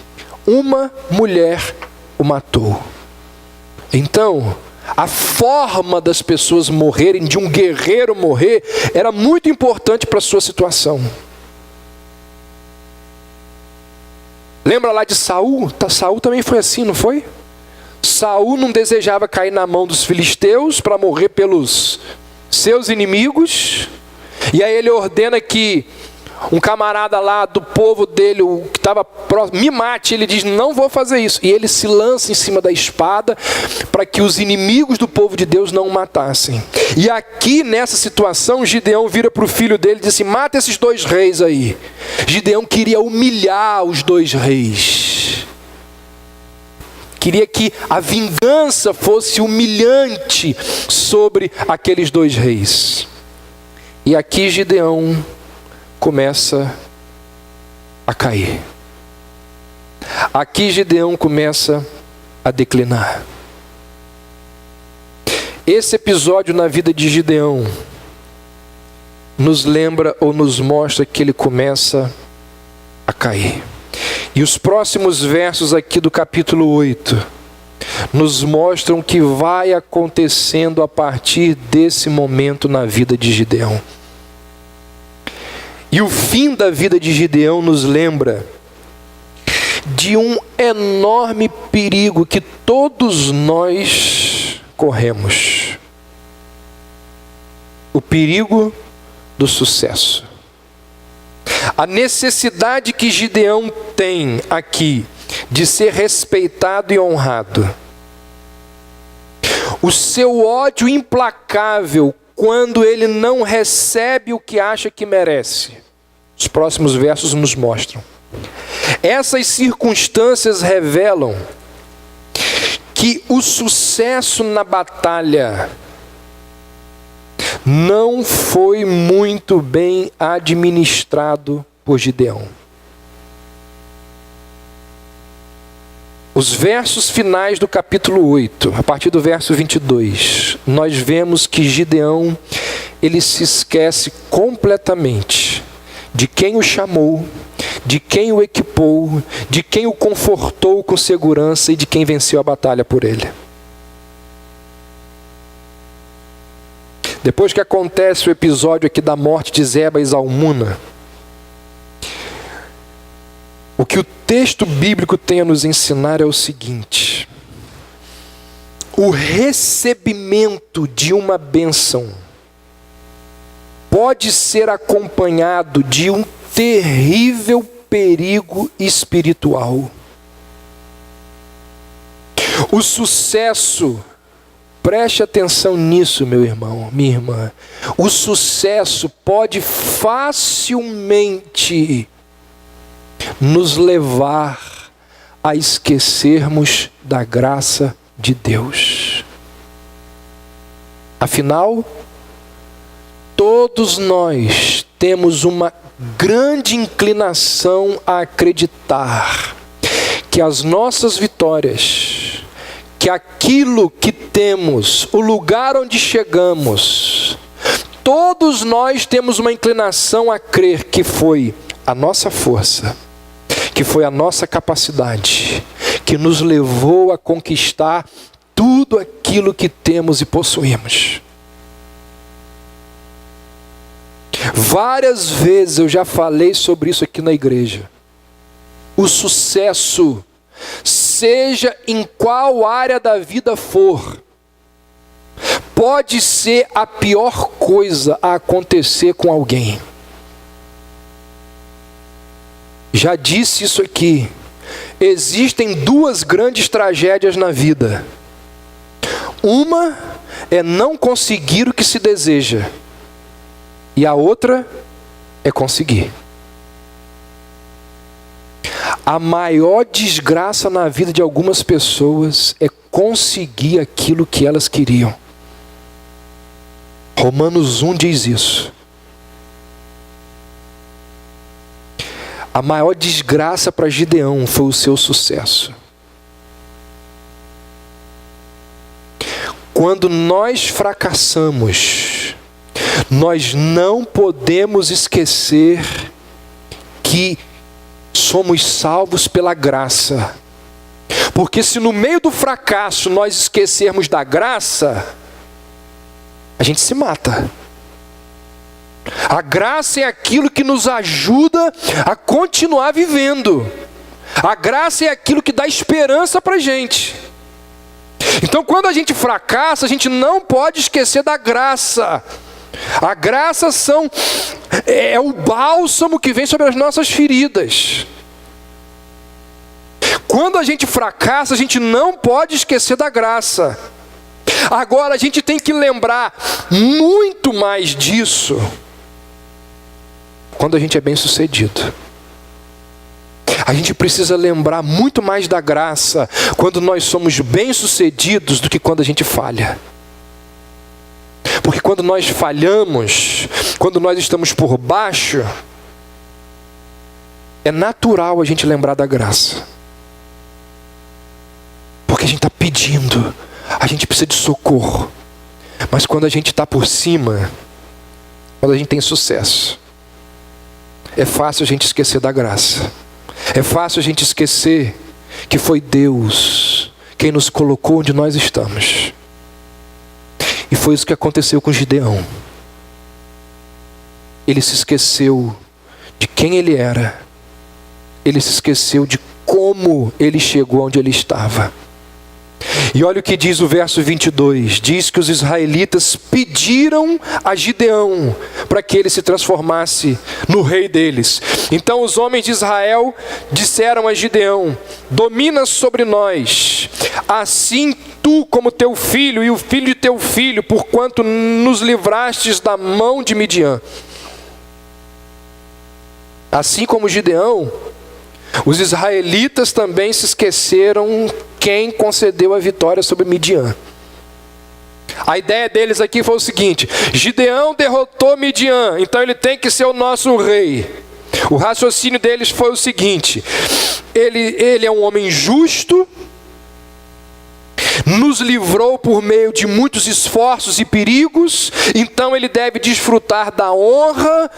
uma mulher o matou. Então, a forma das pessoas morrerem, de um guerreiro morrer, era muito importante para a sua situação. Lembra lá de Saul? Saul também foi assim, não foi? Saul não desejava cair na mão dos filisteus para morrer pelos seus inimigos. E aí ele ordena que um camarada lá do povo dele, o que estava próximo, me mate. Ele diz: não vou fazer isso. E ele se lança em cima da espada para que os inimigos do povo de Deus não o matassem. E aqui nessa situação, Gideão vira para o filho dele e diz assim: mata esses dois reis aí. Gideão queria humilhar os dois reis. Queria que a vingança fosse humilhante sobre aqueles dois reis. E aqui Gideão começa a cair. Aqui Gideão começa a declinar. Esse episódio na vida de Gideão nos lembra ou nos mostra que ele começa a cair. E os próximos versos aqui do capítulo 8 nos mostram o que vai acontecendo a partir desse momento na vida de Gideão. E o fim da vida de Gideão nos lembra de um enorme perigo que todos nós corremos. O perigo do sucesso. A necessidade que Gideão tem aqui de ser respeitado e honrado. O seu ódio implacável quando ele não recebe o que acha que merece. Os próximos versos nos mostram. Essas circunstâncias revelam que o sucesso na batalha não foi muito bem administrado por Gideão. Os versos finais do capítulo 8, a partir do verso 22, nós vemos que Gideão, ele se esquece completamente de quem o chamou, de quem o equipou, de quem o confortou com segurança e de quem venceu a batalha por ele. Depois que acontece o episódio aqui da morte de Zeba e Zalmuna, o que o texto bíblico tem a nos ensinar é o seguinte: o recebimento de uma bênção pode ser acompanhado de um terrível perigo espiritual. O sucesso, preste atenção nisso, meu irmão, minha irmã. O sucesso pode facilmente nos levar a esquecermos da graça de Deus. Afinal, todos nós temos uma grande inclinação a acreditar que as nossas vitórias, que aquilo que temos, o lugar onde chegamos, todos nós temos uma inclinação a crer que foi a nossa força, que foi a nossa capacidade, que nos levou a conquistar tudo aquilo que temos e possuímos. Várias vezes eu já falei sobre isso aqui na igreja. O sucesso, seja em qual área da vida for, pode ser a pior coisa a acontecer com alguém. Já disse isso aqui. Existem duas grandes tragédias na vida. Uma é não conseguir o que se deseja. E a outra é conseguir. A maior desgraça na vida de algumas pessoas é conseguir aquilo que elas queriam. Romanos 1 diz isso. A maior desgraça para Gideão foi o seu sucesso. Quando nós fracassamos, nós não podemos esquecer que somos salvos pela graça. Porque se no meio do fracasso nós esquecermos da graça, a gente se mata. A graça é aquilo que nos ajuda a continuar vivendo. A graça é aquilo que dá esperança para a gente. Então quando a gente fracassa, a gente não pode esquecer da graça. A graça é o bálsamo que vem sobre as nossas feridas. Quando a gente fracassa, a gente não pode esquecer da graça. Agora a gente tem que lembrar muito mais disso quando a gente é bem sucedido. A gente precisa lembrar muito mais da graça quando nós somos bem sucedidos do que quando a gente falha. Porque quando nós falhamos, quando nós estamos por baixo, é natural a gente lembrar da graça. Porque a gente está pedindo, a gente precisa de socorro. Mas quando a gente está por cima, quando a gente tem sucesso, é fácil a gente esquecer da graça. É fácil a gente esquecer que foi Deus quem nos colocou onde nós estamos. E foi isso que aconteceu com Gideão. Ele se esqueceu de quem ele era. Ele se esqueceu de como ele chegou onde ele estava. E olha o que diz o verso 22. Diz que os israelitas pediram a Gideão para que ele se transformasse no rei deles. Então os homens de Israel disseram a Gideão: domina sobre nós, assim tu como teu filho e o filho de teu filho, porquanto nos livrastes da mão de Midian. Assim como Gideão, os israelitas também se esqueceram quem concedeu a vitória sobre Midian. A ideia deles aqui foi o seguinte: Gideão derrotou Midian, então ele tem que ser o nosso rei. O raciocínio deles foi o seguinte: ele é um homem justo, nos livrou por meio de muitos esforços e perigos, então ele deve desfrutar da honra,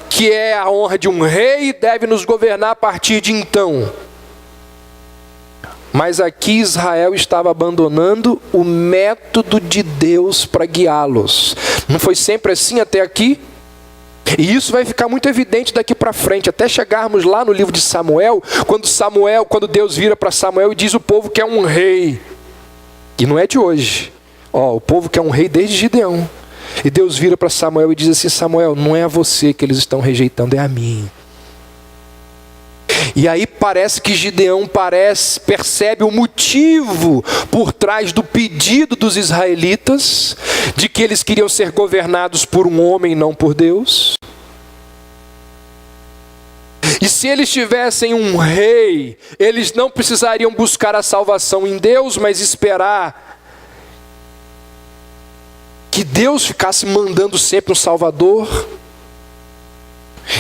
que é a honra de um rei, e deve nos governar a partir de então. Mas aqui Israel estava abandonando o método de Deus para guiá-los. Não foi sempre assim até aqui? E isso vai ficar muito evidente daqui para frente, até chegarmos lá no livro de Samuel, quando Deus vira para Samuel e diz: o povo quer um rei. E não é de hoje. O povo quer um rei desde Gideão. E Deus vira para Samuel e diz assim: Samuel, não é a você que eles estão rejeitando, é a mim. E aí parece que Gideão percebe o motivo por trás do pedido dos israelitas, de que eles queriam ser governados por um homem e não por Deus. E se eles tivessem um rei, eles não precisariam buscar a salvação em Deus, mas esperar que Deus ficasse mandando sempre um Salvador.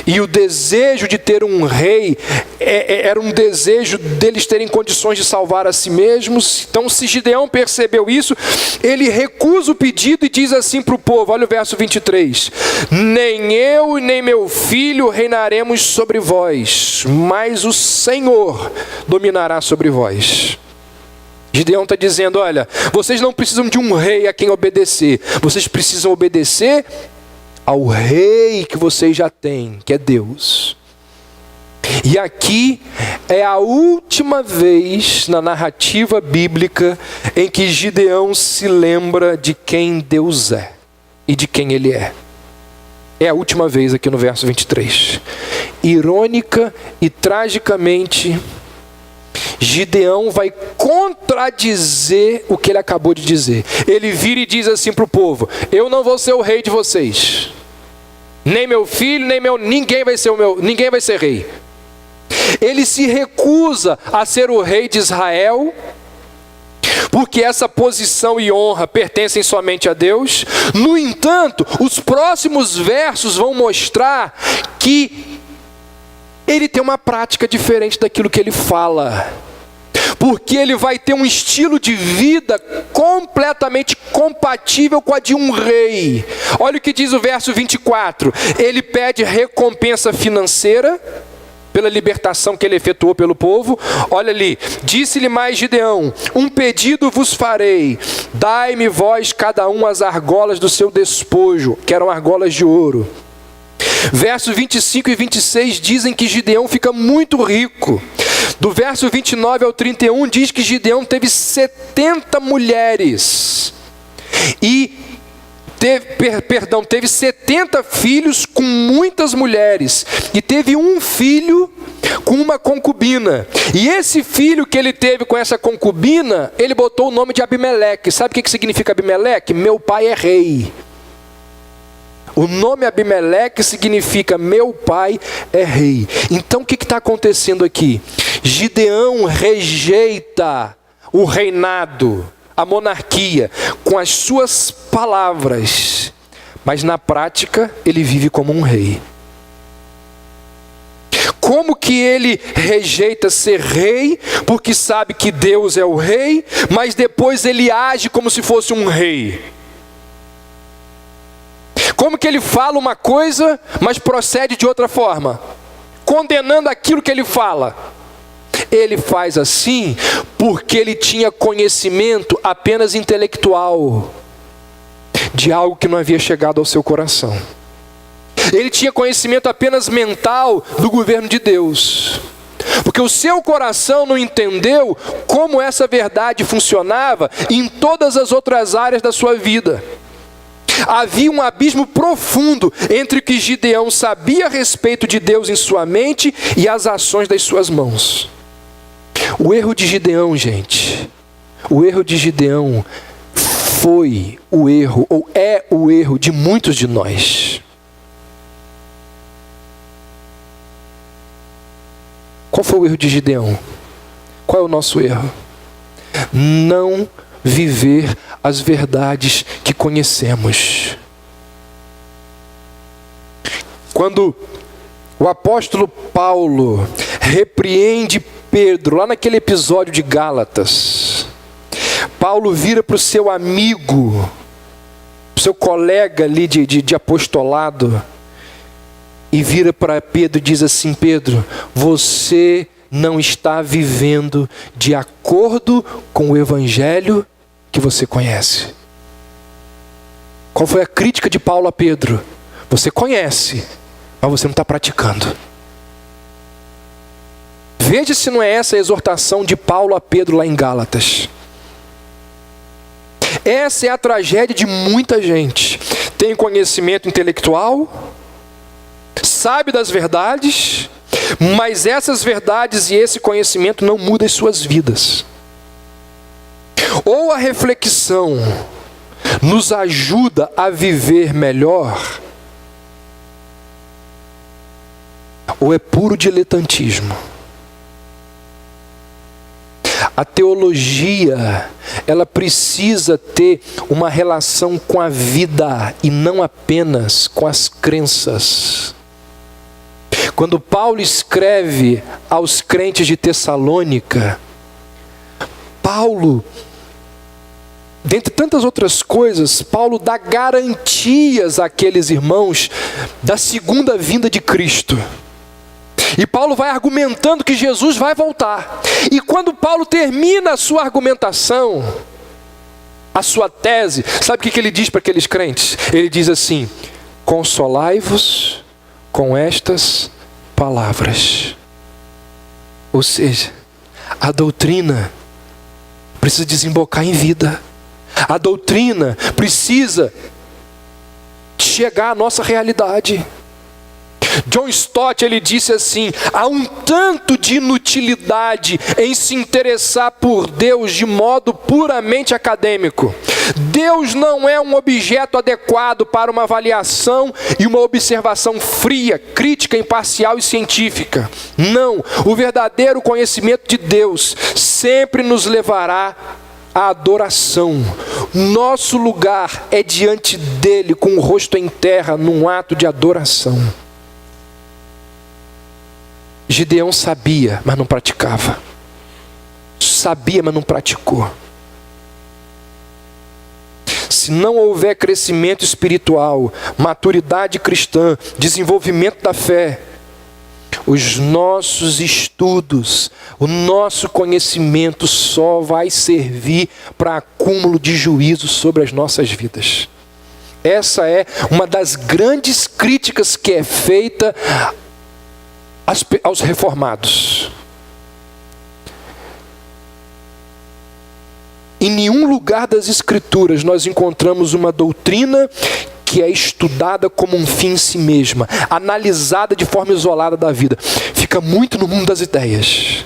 E o desejo de ter um rei era um desejo deles terem condições de salvar a si mesmos. Então, se Gideão percebeu isso, ele recusa o pedido e diz assim para o povo, olha o verso 23: nem eu e nem meu filho reinaremos sobre vós, mas o Senhor dominará sobre vós. Gideão está dizendo: olha, vocês não precisam de um rei a quem obedecer, vocês precisam obedecer ao rei que vocês já têm, que é Deus. E aqui é a última vez na narrativa bíblica em que Gideão se lembra de quem Deus é e de quem ele é. É a última vez aqui no verso 23. Irônica e tragicamente, Gideão vai contradizer o que ele acabou de dizer. Ele vira e diz assim para o povo: eu não vou ser o rei de vocês. Nem meu filho, ninguém vai ser rei. Ele se recusa a ser o rei de Israel, porque essa posição e honra pertencem somente a Deus. No entanto, os próximos versos vão mostrar que ele tem uma prática diferente daquilo que ele fala, porque ele vai ter um estilo de vida completamente compatível com a de um rei. Olha o que diz o verso 24. Ele pede recompensa financeira pela libertação que ele efetuou pelo povo. Olha ali: disse-lhe mais Gideão: um pedido vos farei, dai-me vós cada um as argolas do seu despojo, que eram argolas de ouro. Versos 25 e 26 dizem que Gideão fica muito rico. Do verso 29 ao 31 diz que Gideão teve 70 mulheres e teve 70 filhos com muitas mulheres, e teve um filho com uma concubina. E esse filho que ele teve com essa concubina, ele botou o nome de Abimeleque. Sabe o que significa Abimeleque? Meu pai é rei. O nome Abimeleque significa meu pai é rei. Então o que está acontecendo aqui? Gideão rejeita o reinado, a monarquia, com as suas palavras, mas na prática ele vive como um rei. Como que ele rejeita ser rei, porque sabe que Deus é o rei, mas depois ele age como se fosse um rei? Como que ele fala uma coisa, mas procede de outra forma, condenando aquilo que ele fala? Ele faz assim porque ele tinha conhecimento apenas intelectual de algo que não havia chegado ao seu coração. Ele tinha conhecimento apenas mental do governo de Deus, porque o seu coração não entendeu como essa verdade funcionava em todas as outras áreas da sua vida. Havia um abismo profundo entre o que Gideão sabia a respeito de Deus em sua mente e as ações das suas mãos. O erro de Gideão, gente, o erro de Gideão foi o erro, ou é o erro de muitos de nós. Qual foi o erro de Gideão? Qual é o nosso erro? Não viver as verdades que conhecemos. Quando o apóstolo Paulo repreende Pedro, lá naquele episódio de Gálatas, Paulo vira para o seu amigo, seu colega ali de apostolado, e vira para Pedro e diz assim: Pedro, você não está vivendo de acordo com o evangelho que você conhece. Qual foi a crítica de Paulo a Pedro? Você conhece, mas você não está praticando. Veja se não é essa a exortação de Paulo a Pedro lá em Gálatas. Essa é a tragédia de muita gente. Tem conhecimento intelectual, sabe das verdades, mas essas verdades e esse conhecimento não mudam as suas vidas. Ou a reflexão nos ajuda a viver melhor, ou é puro diletantismo. A teologia, ela precisa ter uma relação com a vida e não apenas com as crenças. Quando Paulo escreve aos crentes de Tessalônica, Paulo, dentre tantas outras coisas, Paulo dá garantias àqueles irmãos da segunda vinda de Cristo. E Paulo vai argumentando que Jesus vai voltar. E quando Paulo termina a sua argumentação, a sua tese, sabe o que ele diz para aqueles crentes? Ele diz assim: consolai-vos com estas palavras. Ou seja, a doutrina precisa desembocar em vida. A doutrina precisa chegar à nossa realidade. John Stott, ele disse assim: há um tanto de inutilidade em se interessar por Deus de modo puramente acadêmico. Deus não é um objeto adequado para uma avaliação e uma observação fria, crítica, imparcial e científica. Não, o verdadeiro conhecimento de Deus sempre nos levará à adoração. Nosso lugar é diante dele com o rosto em terra num ato de adoração. Gideão sabia, mas não praticava. Sabia, mas não praticou. Se não houver crescimento espiritual, maturidade cristã, desenvolvimento da fé, os nossos estudos, o nosso conhecimento só vai servir para acúmulo de juízo sobre as nossas vidas. Essa é uma das grandes críticas que é feita aos reformados. Em nenhum lugar das Escrituras nós encontramos uma doutrina que é estudada como um fim em si mesma, analisada de forma isolada da vida. Fica muito no mundo das ideias.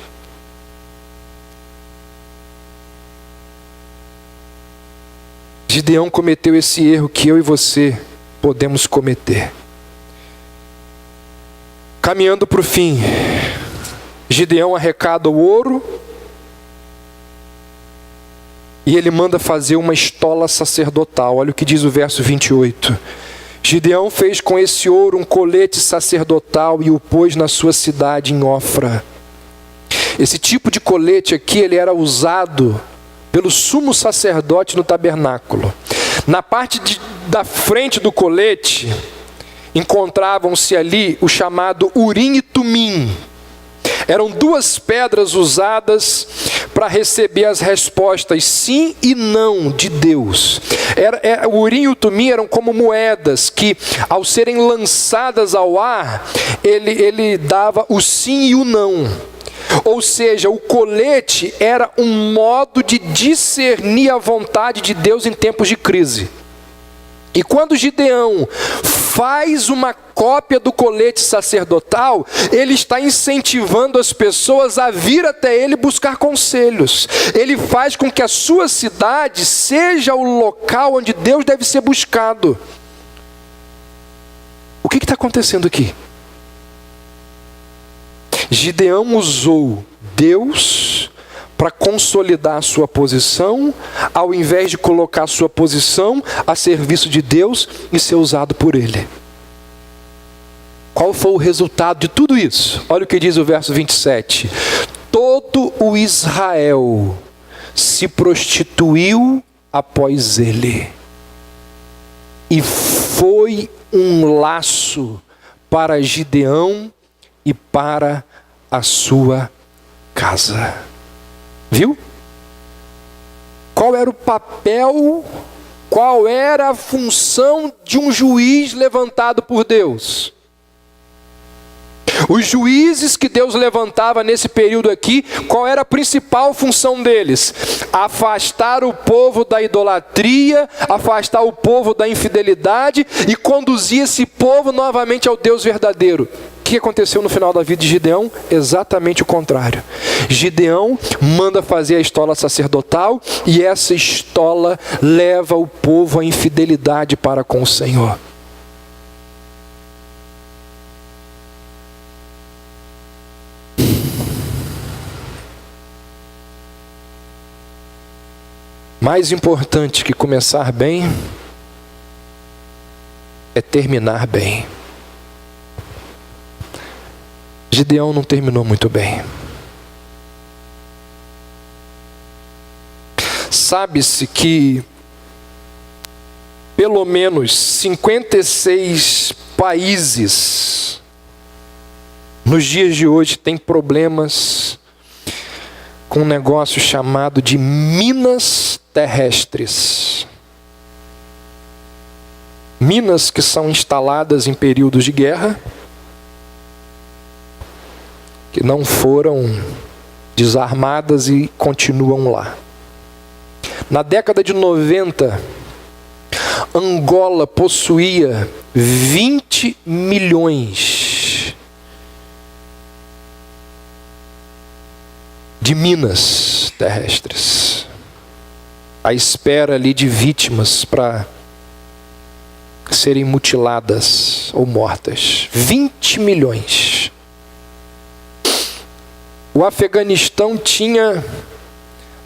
Gideão cometeu esse erro que eu e você podemos cometer. Caminhando para o fim, Gideão arrecada o ouro e ele manda fazer uma estola sacerdotal. Olha o que diz o verso 28. Gideão fez com esse ouro um colete sacerdotal e o pôs na sua cidade em Ofra. Esse tipo de colete aqui, ele era usado pelo sumo sacerdote no tabernáculo. Na parte da frente do colete, encontravam-se ali o chamado Urim e Tumim. Eram duas pedras usadas para receber as respostas sim e não de Deus. O Urim e o Tumim eram como moedas que, ao serem lançadas ao ar, ele dava o sim e o não. Ou seja, o colete era um modo de discernir a vontade de Deus em tempos de crise. E quando Gideão faz uma cópia do colete sacerdotal, ele está incentivando as pessoas a vir até ele buscar conselhos. Ele faz com que a sua cidade seja o local onde Deus deve ser buscado. O que está acontecendo aqui? Gideão usou Deus para consolidar a sua posição, ao invés de colocar a sua posição a serviço de Deus e ser usado por Ele. Qual foi o resultado de tudo isso? Olha o que diz o verso 27. Todo o Israel se prostituiu após ele, e foi um laço para Gideão e para a sua casa. Viu? Qual era o papel, qual era a função de um juiz levantado por Deus? Os juízes que Deus levantava nesse período aqui, qual era a principal função deles? Afastar o povo da idolatria, afastar o povo da infidelidade e conduzir esse povo novamente ao Deus verdadeiro. O que aconteceu no final da vida de Gideão? Exatamente o contrário. Gideão manda fazer a estola sacerdotal e essa estola leva o povo à infidelidade para com o Senhor. Mais importante que começar bem é terminar bem. Gideão não terminou muito bem. Sabe-se que pelo menos 56 países nos dias de hoje têm problemas com um negócio chamado de minas terrestres. Minas que são instaladas em períodos de guerra, que não foram desarmadas e continuam lá. Na década de 90, Angola possuía 20 milhões de minas terrestres, à espera ali de vítimas para serem mutiladas ou mortas. 20 milhões. O Afeganistão tinha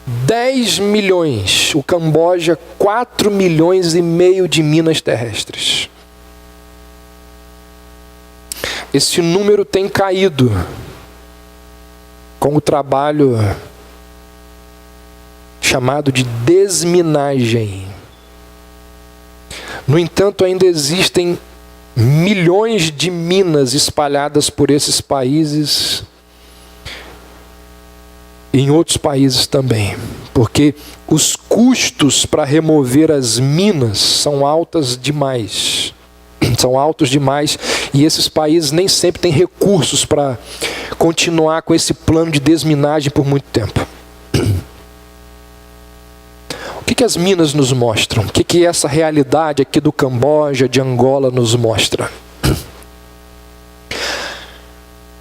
10 milhões, o Camboja 4 milhões e meio de minas terrestres. Esse número tem caído com o trabalho chamado de desminagem. No entanto, ainda existem milhões de minas espalhadas por esses países e em outros países também, porque os custos para remover as minas são altos demais, e esses países nem sempre têm recursos para continuar com esse plano de desminagem por muito tempo. O que as minas nos mostram? O que essa realidade aqui do Camboja, de Angola, nos mostra?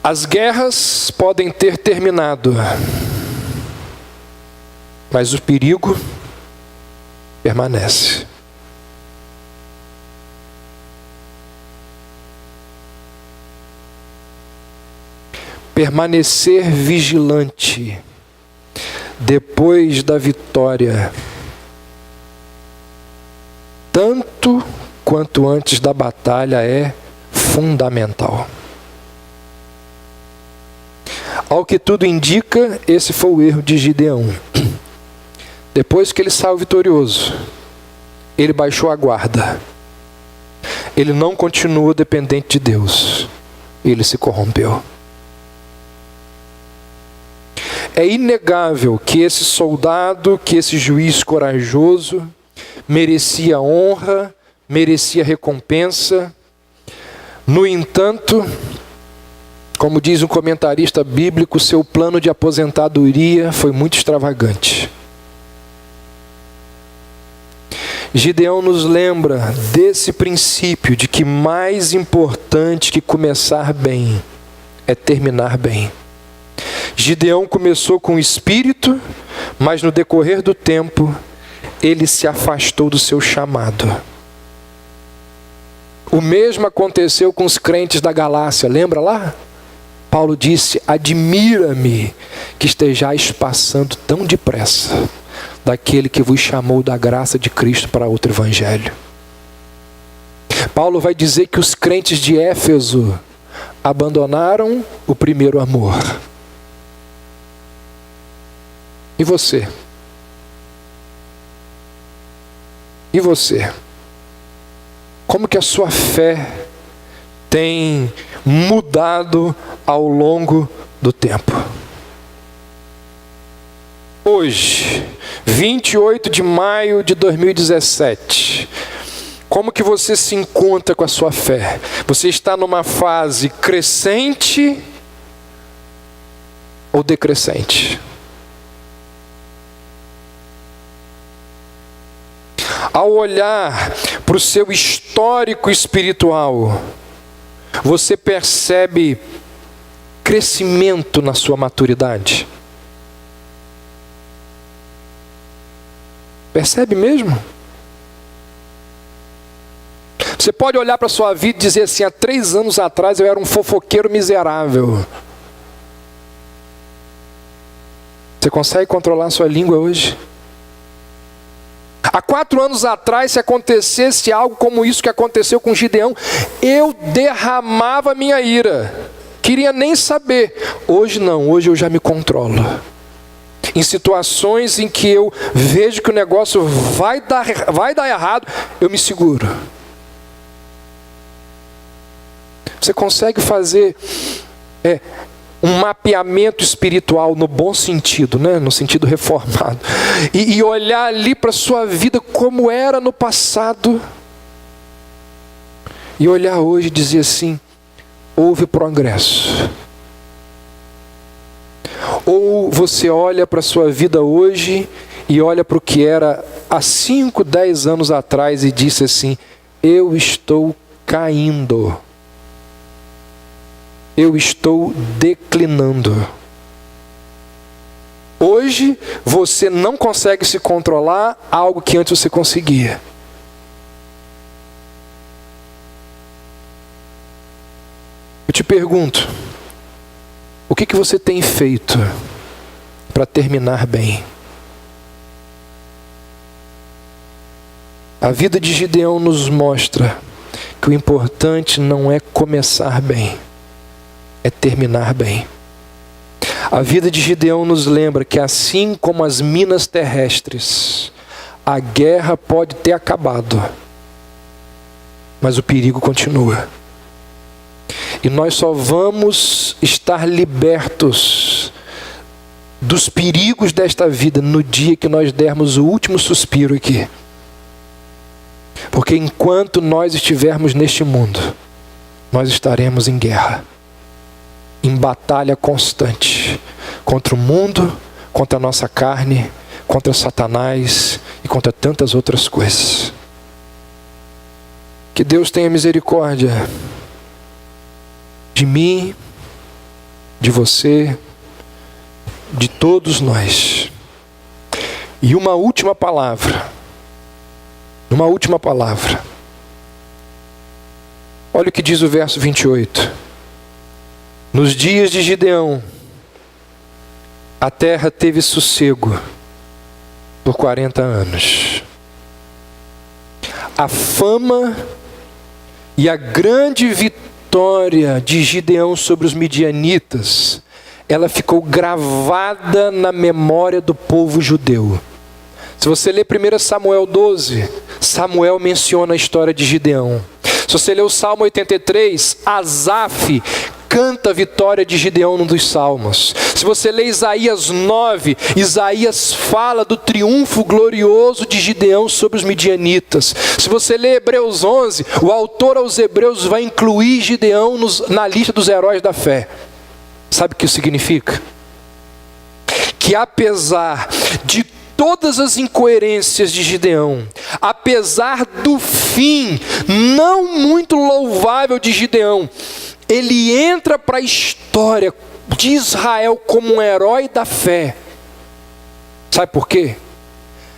As guerras podem ter terminado, mas o perigo permanece. Permanecer vigilante depois da vitória, tanto quanto antes da batalha, é fundamental. Ao que tudo indica, esse foi o erro de Gideão. Depois que ele saiu vitorioso, ele baixou a guarda. Ele não continuou dependente de Deus. Ele se corrompeu. É inegável que esse soldado, que esse juiz corajoso, merecia honra, merecia recompensa. No entanto, como diz um comentarista bíblico, seu plano de aposentadoria foi muito extravagante. Gideão nos lembra desse princípio de que mais importante que começar bem é terminar bem. Gideão começou com o espírito, mas no decorrer do tempo, ele se afastou do seu chamado. O mesmo aconteceu com os crentes da Galácia, lembra lá? Paulo disse: admira-me que estejais passando tão depressa daquele que vos chamou da graça de Cristo para outro evangelho. Paulo vai dizer que os crentes de Éfeso abandonaram o primeiro amor. E você? E você? Como que a sua fé tem mudado ao longo do tempo? Hoje, 28 de maio de 2017, como que você se encontra com a sua fé? Você está numa fase crescente ou decrescente? Ao olhar para o seu histórico espiritual, você percebe crescimento na sua maturidade? Percebe mesmo? Você pode olhar para a sua vida e dizer assim: há 3 anos atrás eu era um fofoqueiro miserável. Você consegue controlar a sua língua hoje? Há 4 anos atrás, se acontecesse algo como isso que aconteceu com Gideão, eu derramava minha ira. Queria nem saber. Hoje não, hoje eu já me controlo. Em situações em que eu vejo que o negócio vai dar errado, eu me seguro. Você consegue fazer um mapeamento espiritual no bom sentido, né? No sentido reformado, e olhar ali para a sua vida como era no passado, e olhar hoje e dizer assim: houve progresso. Ou você olha para a sua vida hoje e olha para o que era há 5, 10 anos atrás e disse assim: eu estou caindo. Eu estou declinando. Hoje você não consegue se controlar algo que antes você conseguia. Eu te pergunto, o que você tem feito para terminar bem? A vida de Gideão nos mostra que o importante não é começar bem, é terminar bem. A vida de Gideão nos lembra que assim como as minas terrestres, a guerra pode ter acabado, mas o perigo continua. E nós só vamos estar libertos dos perigos desta vida no dia que nós dermos o último suspiro aqui. Porque enquanto nós estivermos neste mundo, nós estaremos em guerra, em batalha constante, contra o mundo, contra a nossa carne, contra Satanás e contra tantas outras coisas. Que Deus tenha misericórdia de mim, de você, de todos nós. E uma última palavra. Olha o que diz o verso 28. Nos dias de Gideão, a terra teve sossego por 40 anos. A fama e a grande vitória de Gideão sobre os midianitas, ela ficou gravada na memória do povo judeu. Se você ler 1 Samuel 12, Samuel menciona a história de Gideão. Se você ler o Salmo 83, Asaf canta a vitória de Gideão num dos salmos. Se você ler Isaías 9, Isaías fala do triunfo glorioso de Gideão sobre os midianitas. Se você ler Hebreus 11, o autor aos Hebreus vai incluir Gideão na lista dos heróis da fé. Sabe o que isso significa? Que apesar de todas as incoerências de Gideão, apesar do fim não muito louvável de Gideão, ele entra para a história de Israel como um herói da fé. Sabe por quê?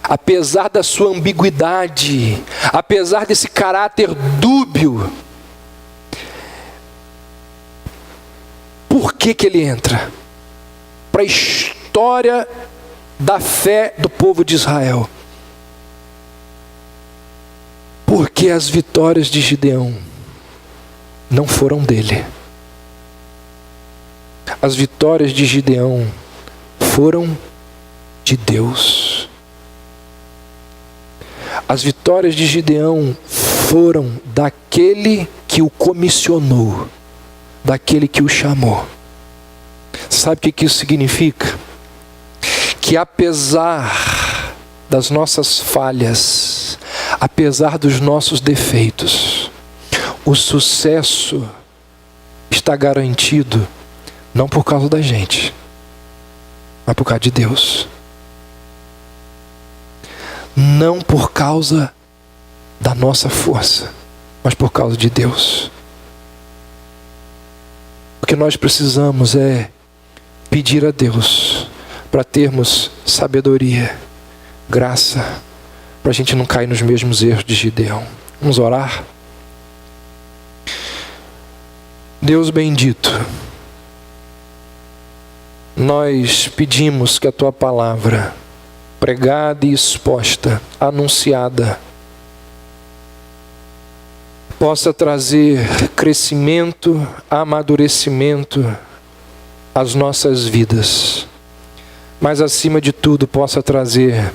Apesar da sua ambiguidade, apesar desse caráter dúbio, por que ele entra? Para a história da fé do povo de Israel. Porque as vitórias de Gideão não foram dele. As vitórias de Gideão foram de Deus. As vitórias de Gideão foram daquele que o comissionou, daquele que o chamou. Sabe o que isso significa? Que apesar das nossas falhas, apesar dos nossos defeitos, o sucesso está garantido não por causa da gente, mas por causa de Deus. Não por causa da nossa força, mas por causa de Deus. O que nós precisamos é pedir a Deus para termos sabedoria, graça, para a gente não cair nos mesmos erros de Gideão. Vamos orar? Deus bendito, nós pedimos que a Tua palavra, pregada e exposta, anunciada, possa trazer crescimento, amadurecimento às nossas vidas. Mas acima de tudo possa trazer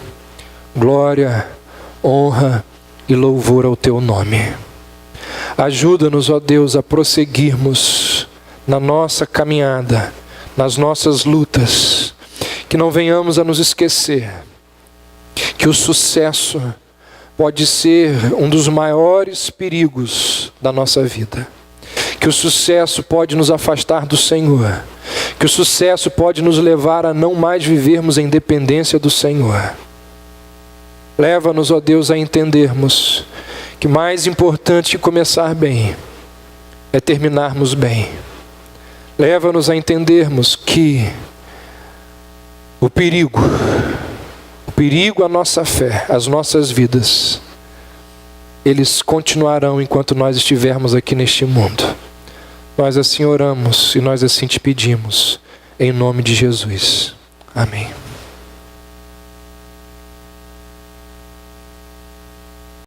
glória, honra e louvor ao Teu nome. Ajuda-nos, ó Deus, a prosseguirmos na nossa caminhada, nas nossas lutas, que não venhamos a nos esquecer que o sucesso pode ser um dos maiores perigos da nossa vida. Que o sucesso pode nos afastar do Senhor. Que o sucesso pode nos levar a não mais vivermos em dependência do Senhor. Leva-nos, ó Deus, a entendermos que mais importante que começar bem é terminarmos bem. Leva-nos a entendermos que o perigo à nossa fé, às nossas vidas, eles continuarão enquanto nós estivermos aqui neste mundo. Nós assim oramos e nós assim te pedimos, em nome de Jesus. Amém.